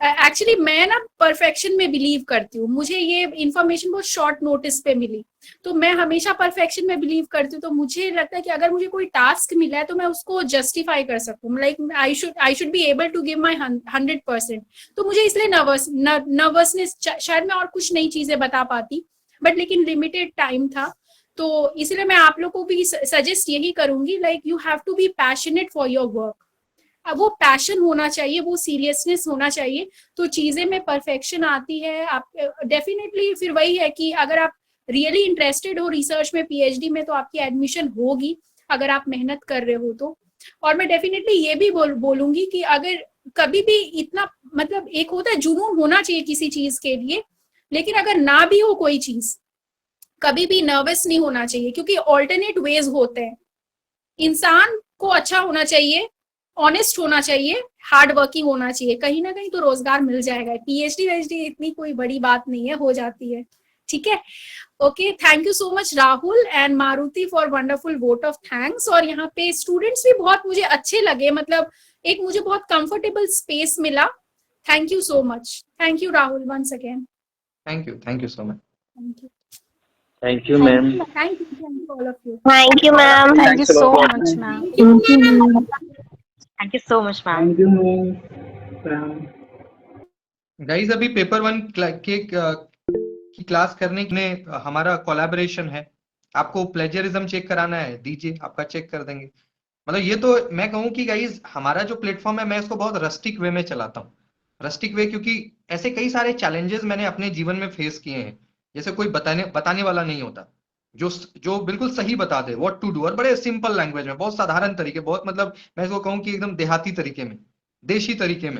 एक्चुअली मैं ना परफेक्शन में बिलीव करती हूँ। मुझे ये इंफॉर्मेशन बहुत शॉर्ट नोटिस पे मिली, तो मैं हमेशा परफेक्शन में बिलीव करती हूँ। तो मुझे लगता है कि अगर मुझे कोई टास्क मिला है तो मैं उसको जस्टिफाई कर सकूँ। Like I should be able to give my 100%। तो मुझे इसलिए नर्वसनेस, शायद मैं और कुछ नई चीजें बता पाती, बट लेकिन लिमिटेड टाइम था, तो इसलिए मैं आप लोगों को भी सजेस्ट यही करूंगी, like you have to be passionate for your work. अब वो पैशन होना चाहिए, वो सीरियसनेस होना चाहिए, तो चीजें में परफेक्शन आती है। आप डेफिनेटली फिर वही है कि अगर आप रियली इंटरेस्टेड हो रिसर्च में, पीएचडी में, तो आपकी एडमिशन होगी अगर आप मेहनत कर रहे हो तो। और मैं डेफिनेटली ये भी बोलूंगी कि अगर कभी भी इतना, मतलब एक होता है जुनून होना चाहिए किसी चीज के लिए, लेकिन अगर ना भी हो कोई चीज, कभी भी नर्वस नहीं होना चाहिए, क्योंकि ऑल्टरनेट वेज होते हैं। इंसान को अच्छा होना चाहिए, ऑनेस्ट होना चाहिए, हार्ड वर्किंग होना चाहिए, कहीं ना कहीं तो रोजगार मिल जाएगा। पीएचडी इतनी कोई बड़ी बात नहीं है, हो जाती है। ठीक है, okay, thank you so much Rahul and Maruti for wonderful vote of thanks. और यहाँ पे स्टूडेंट्स भी बहुत मुझे अच्छे लगे, मतलब एक मुझे बहुत कंफर्टेबल स्पेस मिला। Thank you so much. Thank you Rahul once again. Thank you so much. Thank you. Thank you, ma'am. Thank you all of you. Thank you, ma'am. Thank you so much, ma'am. Thank you, ma'am. Thank you so much, ma'am. Guys, अभी paper 1 की class करने में हमारा collaboration है। आपको plagiarism check कराना है, दीजिए, आपका चेक कर देंगे। मतलब ये तो मैं कहूँ कि गाइस हमारा जो प्लेटफॉर्म है, मैं इसको बहुत रस्टिक वे में चलाता हूँ। रस्टिक वे क्योंकि ऐसे कई सारे चैलेंजेस मैंने अपने जीवन में फेस किए हैं, जैसे कोई बताने वाला नहीं होता, जो बिल्कुल सही बता दे व्हाट टू डू, और बड़े सिंपल लैंग्वेज में, बहुत साधारण तरीके, बहुत मतलब मैं इसको कहूँ कि एकदम देहाती तरीके में, देसी तरीके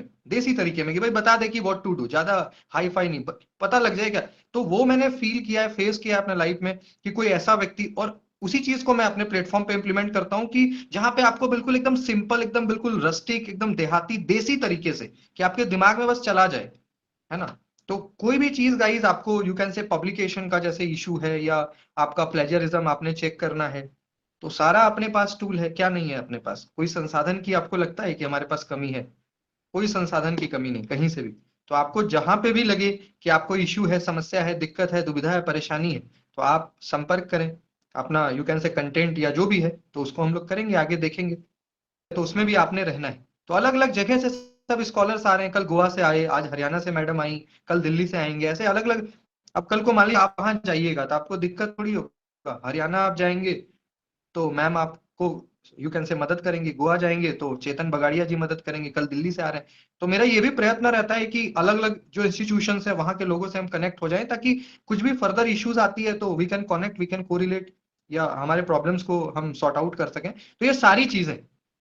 में कि भाई बता दे कि व्हाट टू डू, ज्यादा हाई फाई नहीं, पता लग जाएगा। तो वो मैंने फील किया है, फेस किया है अपने लाइफ में कि कोई ऐसा व्यक्ति, और उसी चीज को मैं अपने प्लेटफॉर्म पे इंप्लीमेंट करता हूँ कि जहां पे आपको बिल्कुल एकदम सिंपल, एकदम बिल्कुल रस्टिक, एकदम देहाती, देसी तरीके से कि आपके दिमाग में बस चला जाए, है ना। तो कोई भी चीज गाइज आपको, यू कैन से पब्लिकेशन का जैसे इशू है, या आपका प्लेजरिज्म आपने चेक करना है, तो सारा अपने पास टूल है। क्या नहीं है अपने पास? कोई संसाधन की आपको लगता है कि हमारे पास कमी है? कोई संसाधन की कमी नहीं, कहीं से भी। तो आपको जहां पे भी लगे कि आपको इश्यू है, समस्या है, दिक्कत है, दुविधा है, परेशानी है, तो आप संपर्क करें अपना, यू कैन से कंटेंट या जो भी है, तो उसको हम लोग करेंगे, आगे देखेंगे। तो उसमें भी आपने रहना है। तो अलग अलग जगह से सब स्कॉलर्स आ रहे हैं, कल गोवा से आए, आज हरियाणा से मैडम आई, कल दिल्ली से आएंगे, ऐसे अलग अलग। अब कल को मान लीजिए आप वहां जाइएगा तो आपको दिक्कत थोड़ी होगा। हरियाणा आप जाएंगे तो मैम आपको यू कैन से मदद करेंगे, गोवा जाएंगे तो चेतन बगाड़िया जी मदद करेंगे, कल दिल्ली से आ रहे हैं। तो मेरा ये भी प्रयत्न रहता है कि अलग अलग जो इंस्टीट्यूशन है वहां के लोगों से हम कनेक्ट हो जाएं, ताकि कुछ भी फर्दर इश्यूज आती है तो we can connect, we can correlate, या हमारे प्रॉब्लम्स को हम सॉर्ट आउट कर सकें। तो ये सारी चीजें